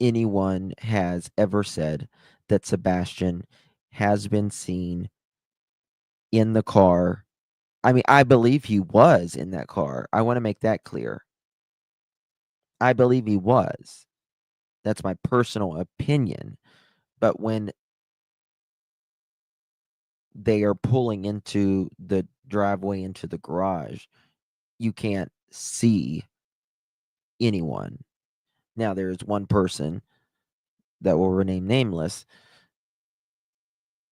anyone has ever said that Sebastian has been seen in the car. I mean, I believe he was in that car. I want to make that clear. I believe he was. That's my personal opinion. But when they are pulling into the driveway into the garage, you can't see anyone. Now, there is one person that will remain nameless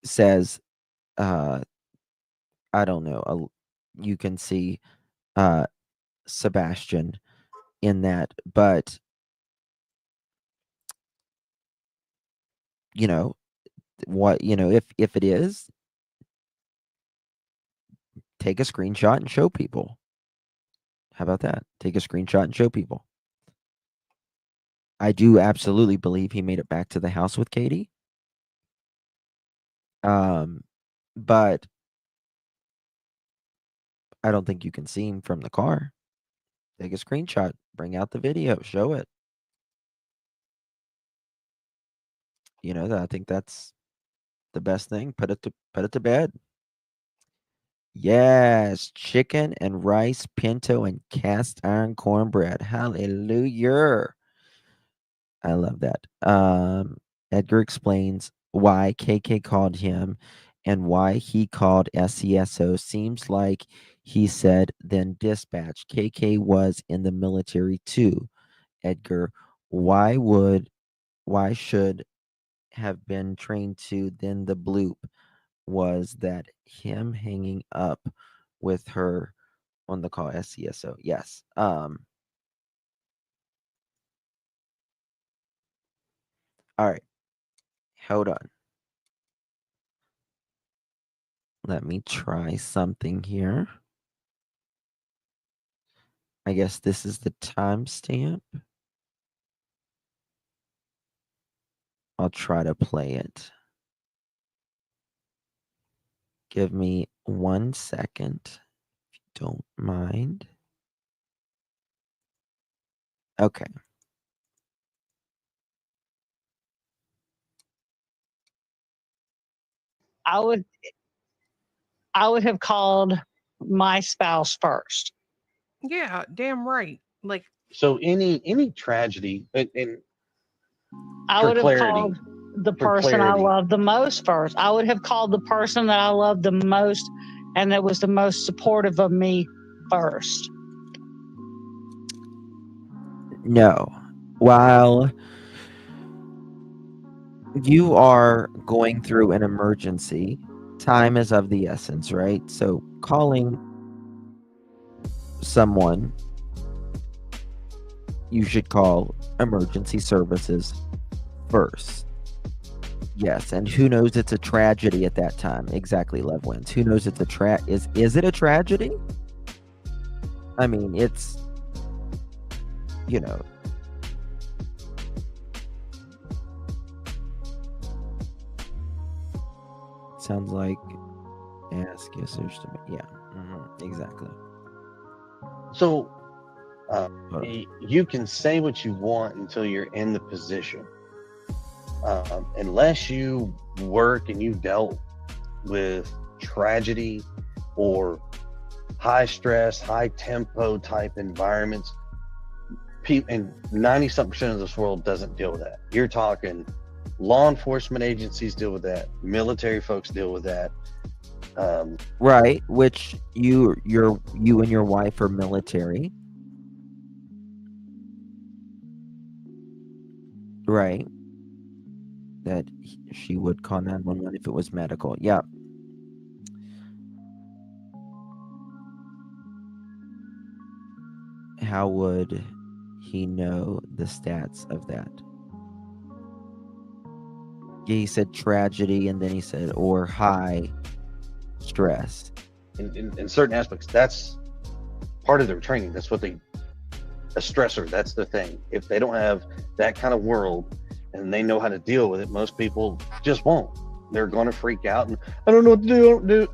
says, I don't know, you can see Sebastian in that, but you know what, if it is, take a screenshot and show people. How about that? Take a screenshot and show people. I do absolutely believe he made it back to the house with Katie. But I don't think you can see him from the car. Take a screenshot, bring out the video, show it. I think that's the best thing. Put it to bed. Yes, chicken and rice, pinto and cast iron cornbread. Hallelujah. I love that. Edgar explains why KK called him and why he called SCSO. Seems like he said, then dispatch. KK was in the military too. Edgar, why should have been trained to? Then the bloop was that him hanging up with her on the call. SCSO. Yes. All right. Hold on. Let me try something here. I guess this is the timestamp. I'll try to play it. Give me 1 second, if you don't mind. Okay.
I would have called my spouse first. Yeah, damn right. Like,
So any tragedy, and
I
for
would have
clarity,
called the person I love the most first. I would have called the person that I love the most and that was the most supportive of me first.
No. While you are going through an emergency, time is of the essence, right? So calling someone, you should call emergency services first. Yes, and who knows, it's a tragedy at that time. Exactly, Love Wins. Who knows, it's a is it a tragedy? I mean, it's, you know, sounds like ask your sister to me. Yeah, exactly.
So you can say what you want until you're in the position. Unless you work and you've dealt with tragedy or high stress, high tempo type environments, and 90-something% of this world doesn't deal with that. You're talking law enforcement agencies deal with that, military folks deal with that.
Right, which you and your wife are military. Right. That she would call 911 if it was medical. Yeah. How would he know the stats of that? Yeah, he said tragedy, and then he said or high stress.
In certain aspects, that's part of their training. That's what a stressor, that's the thing. If they don't have that kind of world and they know how to deal with it, most people just won't. They're going to freak out and I don't know what to do. I don't do.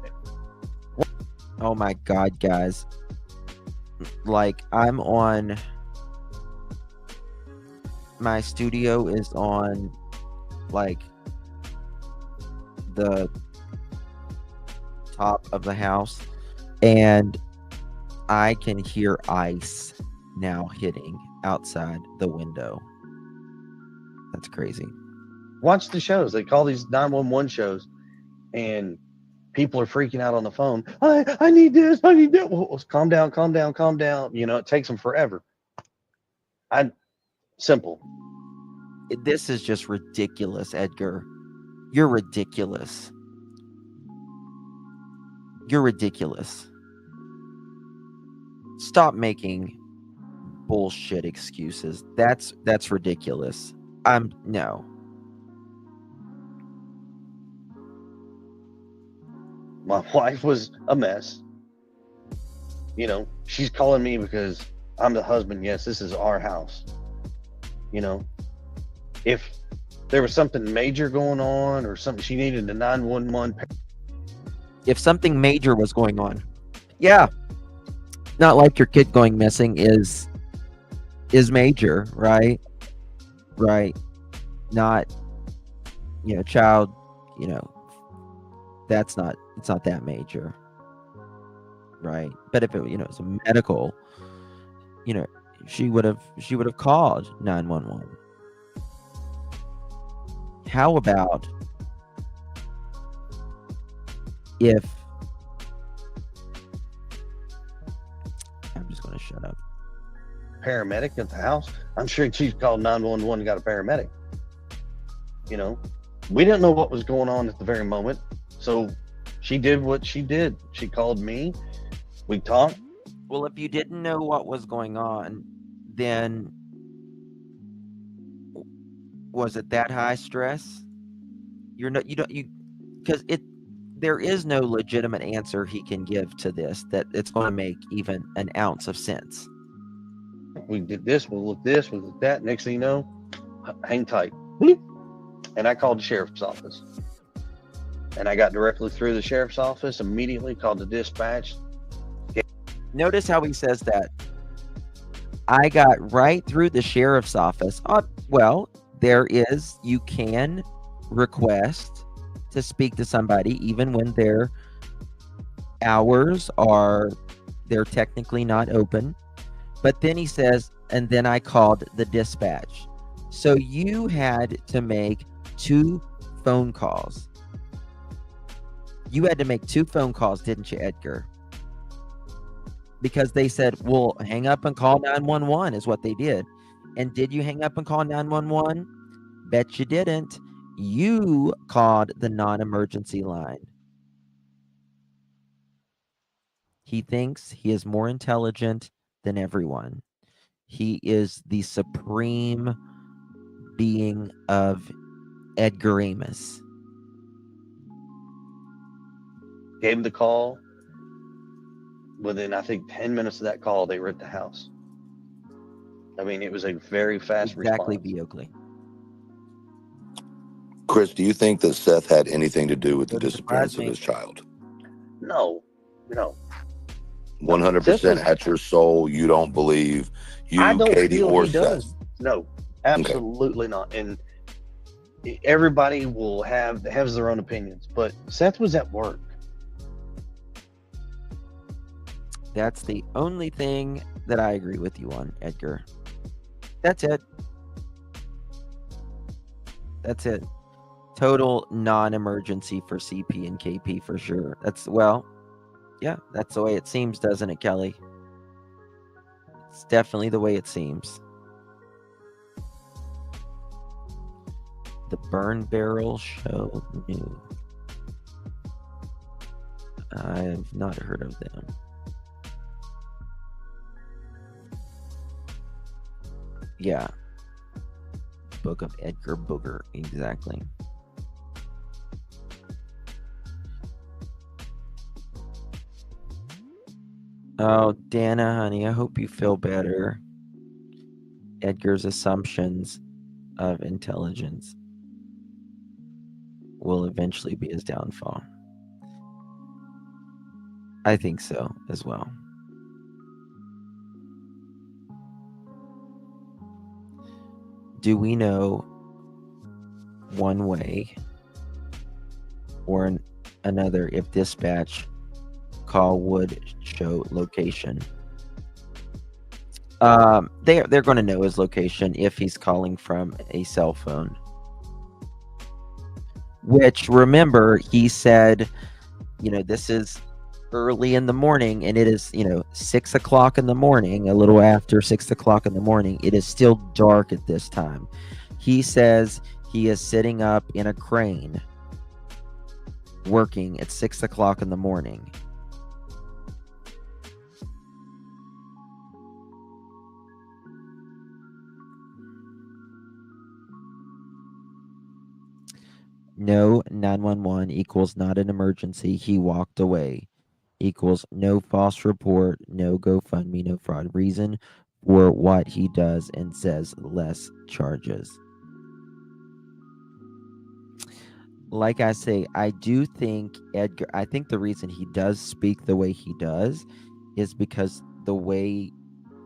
Oh my God, guys. Like, I'm on, my studio is on like the top of the house, and I can hear ice now hitting outside the window. That's crazy.
Watch the shows. They call these 911 shows, and people are freaking out on the phone. I need this. I need that. Well, calm down, calm down, calm down. You know, it takes them forever. Simple.
This is just ridiculous, Edgar. You're ridiculous. You're ridiculous. Stop making bullshit excuses. That's ridiculous. No.
My wife was a mess. You know, she's calling me because I'm the husband. Yes, this is our house. You know, if there was something major going on or something, she needed a 911.
If something major was going on. Yeah. Not like your kid going missing is major, right? Right. Not, you know, child, you know, it's not that major. Right. But if it, you know, it's a medical, you know, she would have called 911. How about if, I'm just going to shut up.
Paramedic at the house? I'm sure she called 911 and got a paramedic. You know, we didn't know what was going on at the very moment. So she did what she did. She called me. We talked.
Well, if you didn't know what was going on, then was it that high stress? Because there is no legitimate answer he can give to this that it's going to make even an ounce of sense.
We did this, we'll look this, we'll look that. Next thing you know, hang tight. Bloop. And I called the sheriff's office. And I got directly through the sheriff's office, immediately called the dispatch.
Notice how he says that. I got right through the sheriff's office. Well, you can request to speak to somebody even when their hours are, they're technically not open. But then he says, and then I called the dispatch. So you had to make 2 phone calls. You had to make 2 phone calls, didn't you, Edgar? Because they said, well, hang up and call 911 is what they did. And did you hang up and call 911? Bet you didn't. You called the non-emergency line. He thinks he is more intelligent than everyone. He is the supreme being of Edgar Amos.
Gave him the call. Within, I think, 10 minutes of that call, they were at the house. I mean, it was a very fast
Exactly,
response.
Oakley.
Chris, do you think that Seth had anything to do with the
Wouldn't surprise
disappearance of
me.
his child?
No.
100% at your soul, you don't believe
I
you,
don't
Katie,
feel
or
he
Seth?
does. No, absolutely not. And everybody will has their own opinions, but Seth was at work.
That's the only thing that I agree with you on, Edgar. That's it. That's it. Total non-emergency for CP and KP for sure. That's, well, yeah, that's the way it seems, doesn't it, Kelly? It's definitely the way it seems. The Burn Barrel Show New. I have not heard of them. Yeah. Book of Edgar Booger, exactly. Oh, Dana, honey, I hope you feel better. Edgar's assumptions of intelligence will eventually be his downfall. I think so as well. Do we know one way or another if dispatch call would show location? They're going to know his location if he's calling from a cell phone. Which, remember, he said, this is early in the morning, and it is, 6 o'clock in the morning, a little after 6 o'clock in the morning. It is still dark at this time. He says he is sitting up in a crane working at 6 o'clock in the morning. No 911 equals not an emergency. He walked away. Equals no false report, no GoFundMe, no fraud. Reason for what he does and says, less charges. Like I say, I do think Edgar, I think the reason he does speak the way he does is because the way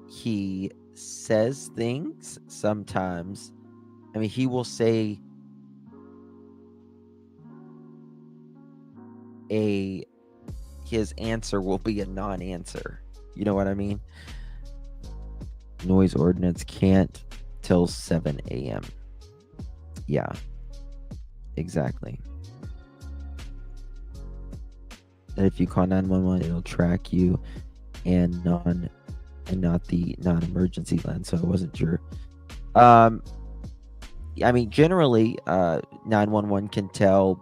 he says things sometimes, I mean, he will say his answer will be a non-answer. You know what I mean? Noise ordinance can't till 7 a.m. Yeah, exactly. And if you call 911, it'll track you and not the non-emergency line. So I wasn't sure. I mean, generally, 911 can tell,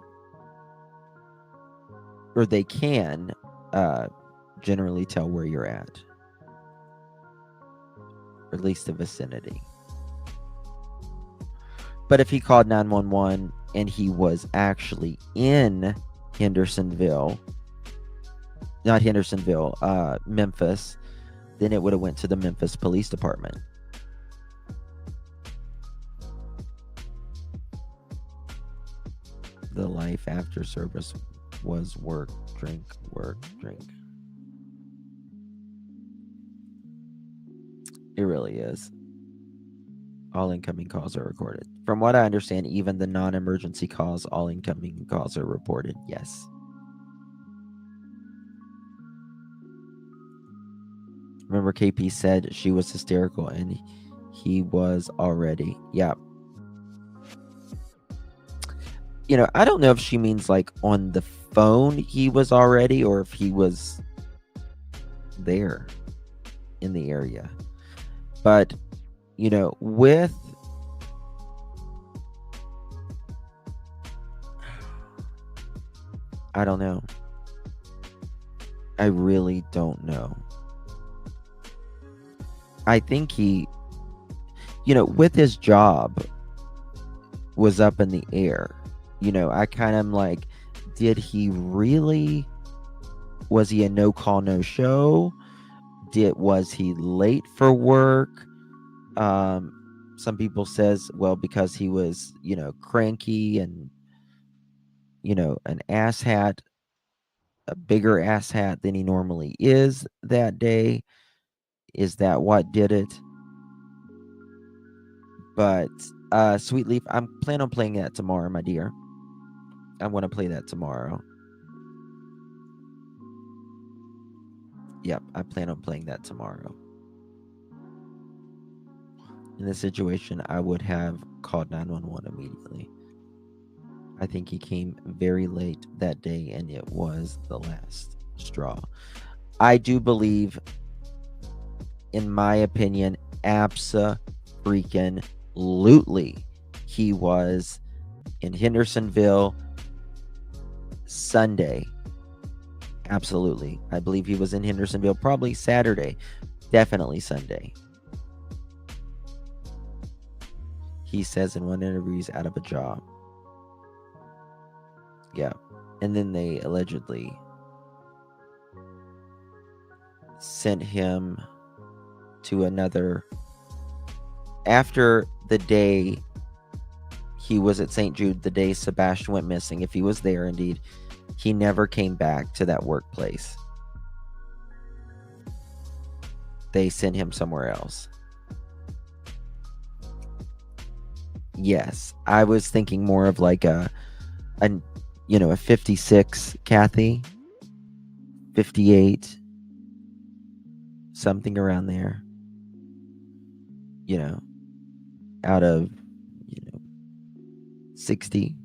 or they can generally tell where you're at, or at least the vicinity. But if he called 911 and he was actually in Hendersonville, not Hendersonville, Memphis, then it would have went to the Memphis Police Department. The life after service was work, drink, work, drink. It really is. All incoming calls are recorded. From what I understand, even the non-emergency calls, all incoming calls are reported. Yes. Remember, KP said she was hysterical, and he was already. Yeah. You know, I don't know if she means like on the phone he was already, or if he was there in the area. But, you know, with I don't know. I really don't know. I think he, you know, with his job was up in the air. You know, I kind of am like, did he really, was he a no call, no show? Was he late for work? Some people says, well, because he was, you know, cranky and, you know, an asshat, a bigger asshat than he normally is that day. Is that what did it? But Sweet Leaf, I'm planning on playing that tomorrow, my dear. I want to play that tomorrow. Yep, I plan on playing that tomorrow. In this situation, I would have called 911 immediately. I think he came very late that day, and it was the last straw. I do believe, in my opinion, abso-freaking-lutely, he was in Hendersonville Sunday. Absolutely. I believe he was in Hendersonville probably Saturday. Definitely Sunday. He says in one interview he's out of a job. Yeah. And then they allegedly sent him to another. After the day he was at St. Jude, the day Sebastian went missing, if he was there indeed, he never came back to that workplace. They sent him somewhere else. Yes, I was thinking more of like a 56 Kathy, 58, something around there. You know, out of 60.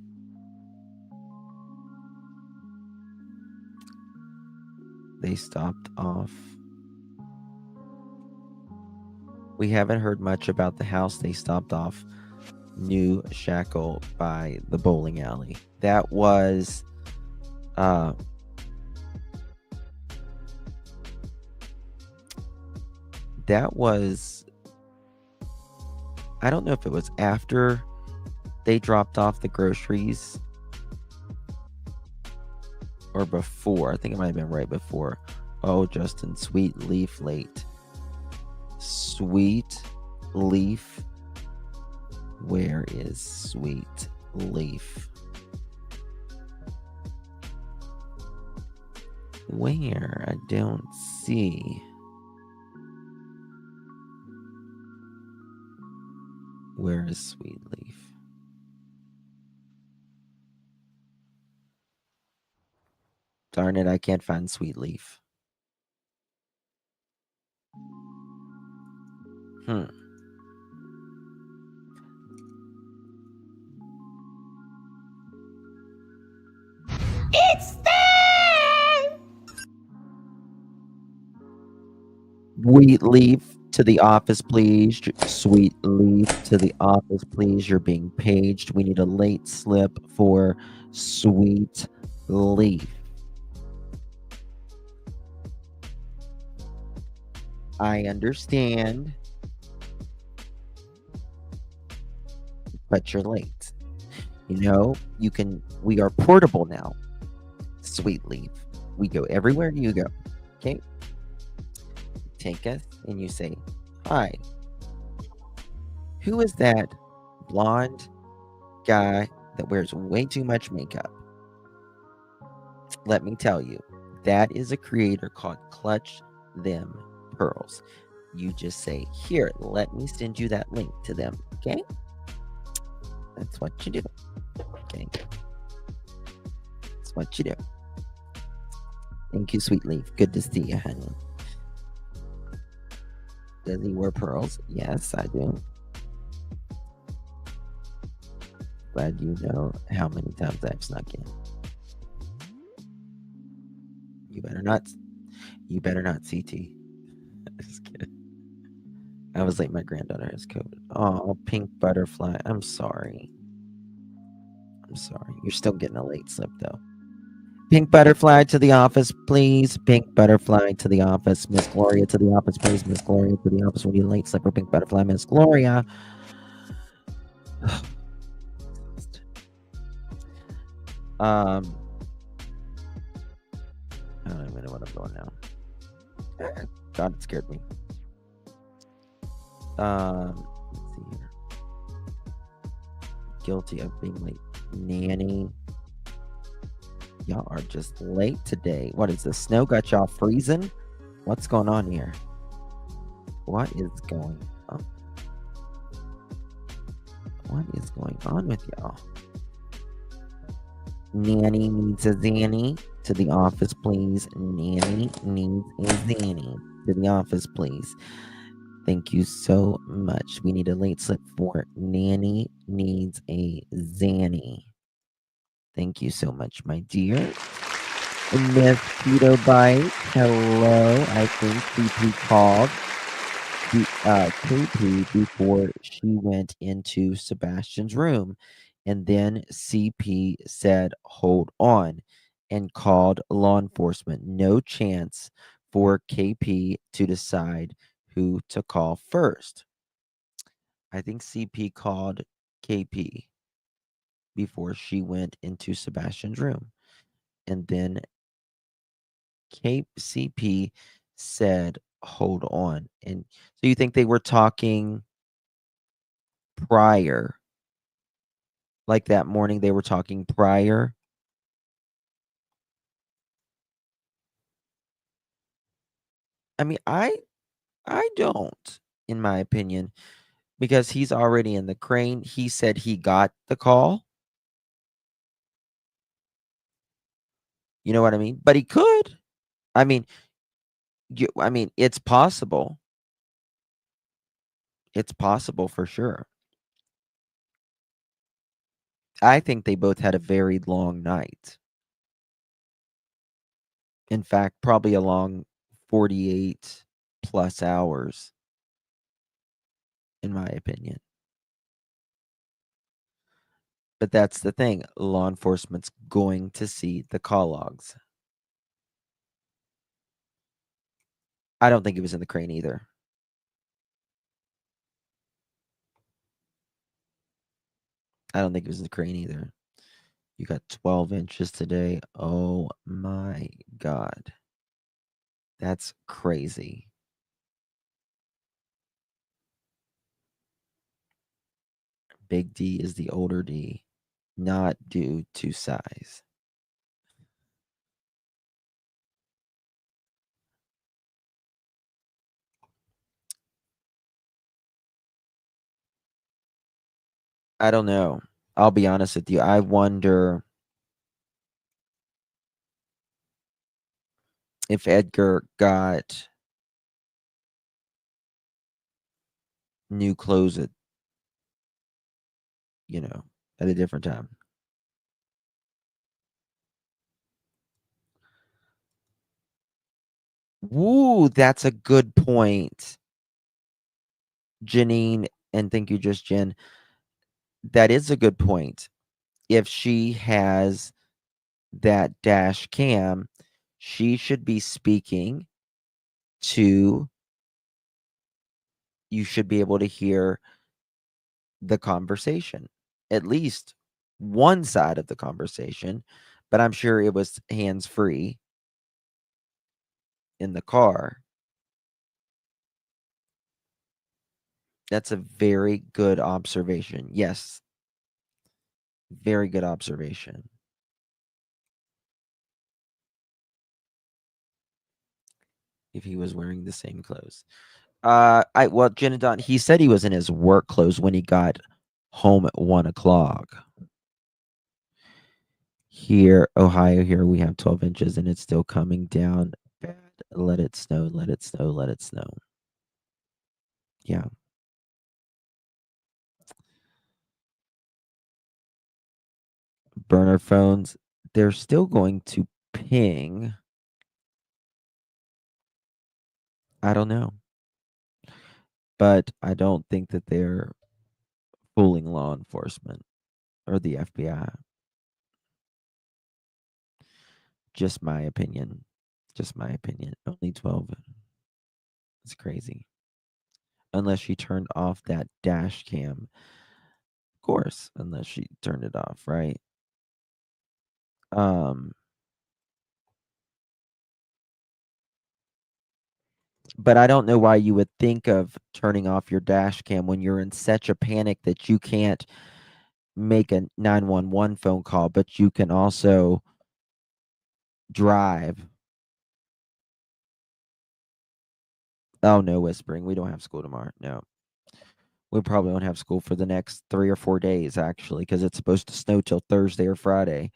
They stopped off. We haven't heard much about the house they stopped off. New Shackle by the bowling alley. That was I don't know if it was after they dropped off the groceries or before. I think it might have been right before. Oh, Justin, Sweet Leaf late. Sweet Leaf. Where is Sweet Leaf? Where? I don't see. Where is Sweet Leaf? Darn it, I can't find Sweet Leaf.
It's time!
Sweet Leaf to the office, please. Sweet Leaf to the office, please. You're being paged. We need a late slip for Sweet Leaf. I understand, but you're late. You know, we are portable now. Sweet Leaf. We go everywhere you go. Okay? Take us and you say, hi. Who is that blonde guy that wears way too much makeup? Let me tell you, that is a creator called Clutch Them Pearls. You just say, here, let me send you that link to them. Okay? That's what you do. Okay? That's what you do. Thank you, Sweet Leaf. Good to see you, honey. Does he wear pearls? Yes, I do. Glad you know how many times I've snuck in. You better not. You better not, CT. Just kidding. I was late. My granddaughter has COVID. Oh, pink butterfly. I'm sorry. I'm sorry. You're still getting a late slip, though. Pink butterfly to the office, please. Pink butterfly to the office. Miss Gloria to the office, please. Miss Gloria to the office. We need a late slipper. Pink butterfly, Miss Gloria. I don't even know what I'm doing now. God, it scared me. Let's see here. Guilty of being late. Nanny. Y'all are just late today. What is the snow got y'all freezing? What's going on here? What is going on? What is going on with y'all? Nanny needs a Zanny. To the office, please. Nanny needs a Zanny. To the office, please. Thank you so much. We need a late slip for Nanny needs a Zanny. Thank you so much, my dear. Miss Keto Bite, hello. I think CP called KP before she went into Sebastian's room. And then CP said, hold on, and called law enforcement. No chance for KP to decide who to call first. I think CP called KP before she went into Sebastian's room. And then CP said, hold on. And so you think they were talking prior? Like that morning they were talking prior? I mean, I don't, in my opinion, because he's already in the crane. He said he got the call. You know what I mean? But he could. I mean, it's possible. It's possible for sure. I think they both had a very long night. In fact, probably a long 48 plus hours, in my opinion. But that's the thing. Law enforcement's going to see the call logs. I don't think he was in the crane either. I don't think it was in the crane either. You got 12 inches today. Oh my God. That's crazy. Big D is the older D, not due to size. I don't know. I'll be honest with you. I wonder if Edgar got new clothes at a different time. Woo, that's a good point. Janine, and thank you, just Jen. That is a good point. If she has that dash cam, she should be speaking to, you should be able to hear the conversation, at least one side of the conversation, but I'm sure it was hands-free in the car. That's a very good observation. Yes. Very good observation. If he was wearing the same clothes. Well, Jen and Don, he said he was in his work clothes when he got home at 1 o'clock. Here, Ohio, here we have 12 inches and it's still coming down bad. Let it snow, let it snow, let it snow. Yeah. Burner phones, they're still going to ping. I don't know. But I don't think that they're fooling law enforcement or the FBI. Just my opinion. Just my opinion. Only 12. It's crazy. Unless she turned off that dash cam. Of course, unless she turned it off, right? But I don't know why you would think of turning off your dash cam when you're in such a panic that you can't make a 911 phone call, but you can also drive. Oh, no whispering. We don't have school tomorrow. No. We probably won't have school for the next 3 or 4 days, actually, because it's supposed to snow till Thursday or Friday.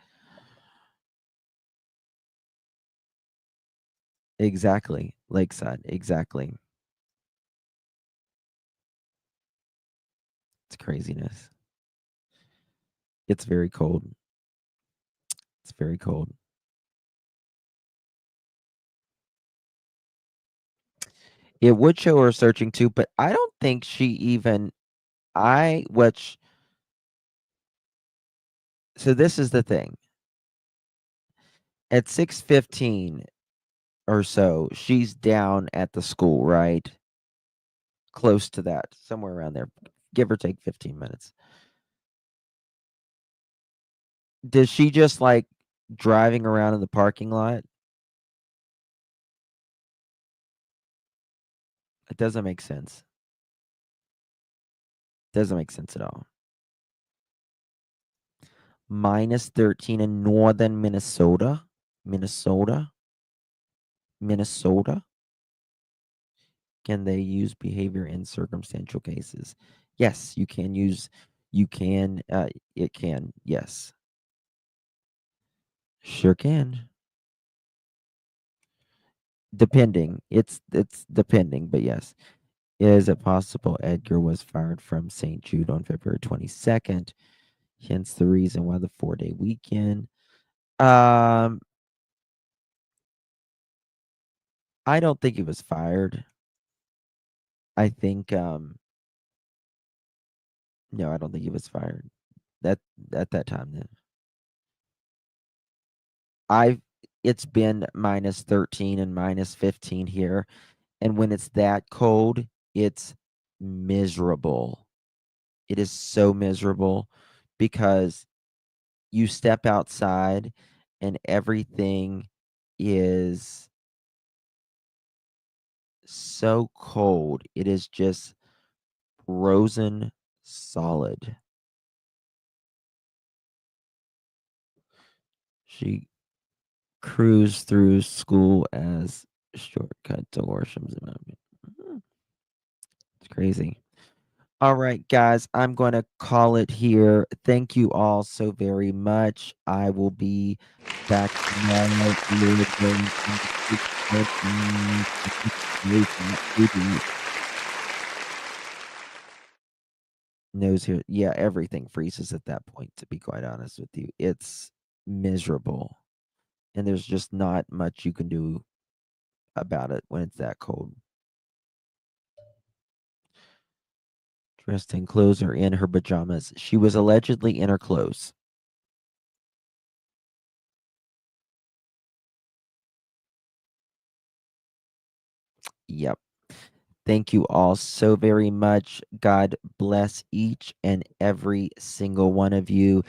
Exactly. Lakeside. Exactly. It's craziness. It's very cold. It's very cold. It would show her searching too, but I don't think she even so this is the thing. At 6:15 or so, she's down at the school, right? Close to that, somewhere around there. Give or take 15 minutes. Does she just like driving around in the parking lot? It doesn't make sense. Doesn't make sense at all. -13 in northern Minnesota. Minnesota. Can they use behavior in circumstantial cases? Yes, you can use, it can, yes. Sure can. Depending. It's depending, but yes. Is it possible Edgar was fired from St. Jude on February 22nd? Hence the reason why the 4-day weekend. I don't think he was fired. I think no, I don't think he was fired. That at that time then. It's been -13 and -15 here, and when it's that cold, it's miserable. It is so miserable because you step outside and everything is so cold. It is just frozen solid. She cruised through school as shortcut to Orsham's. It's crazy. All right, guys, I'm going to call it here. Thank you all so very much. I will be back tomorrow. Nose here. Yeah, everything freezes at that point, to be quite honest with you. It's miserable. And there's just not much you can do about it when it's that cold. Dressed in clothes or in her pajamas. She was allegedly in her clothes. Yep. Thank you all so very much. God bless each and every single one of you.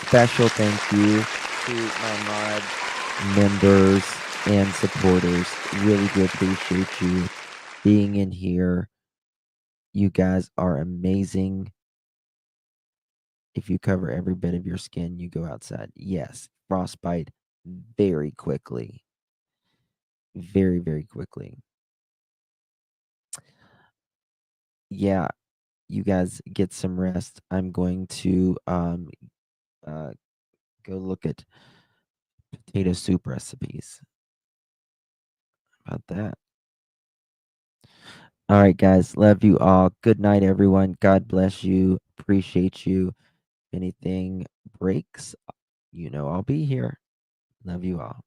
Special thank you to my mod members and supporters. Really do appreciate you being in here. You guys are amazing. If you cover every bit of your skin, you go outside. Yes, frostbite very quickly. Very, very quickly. Yeah, you guys get some rest. I'm going to go look at potato soup recipes. How about that? All right, guys. Love you all. Good night, everyone. God bless you. Appreciate you. If anything breaks, I'll be here. Love you all.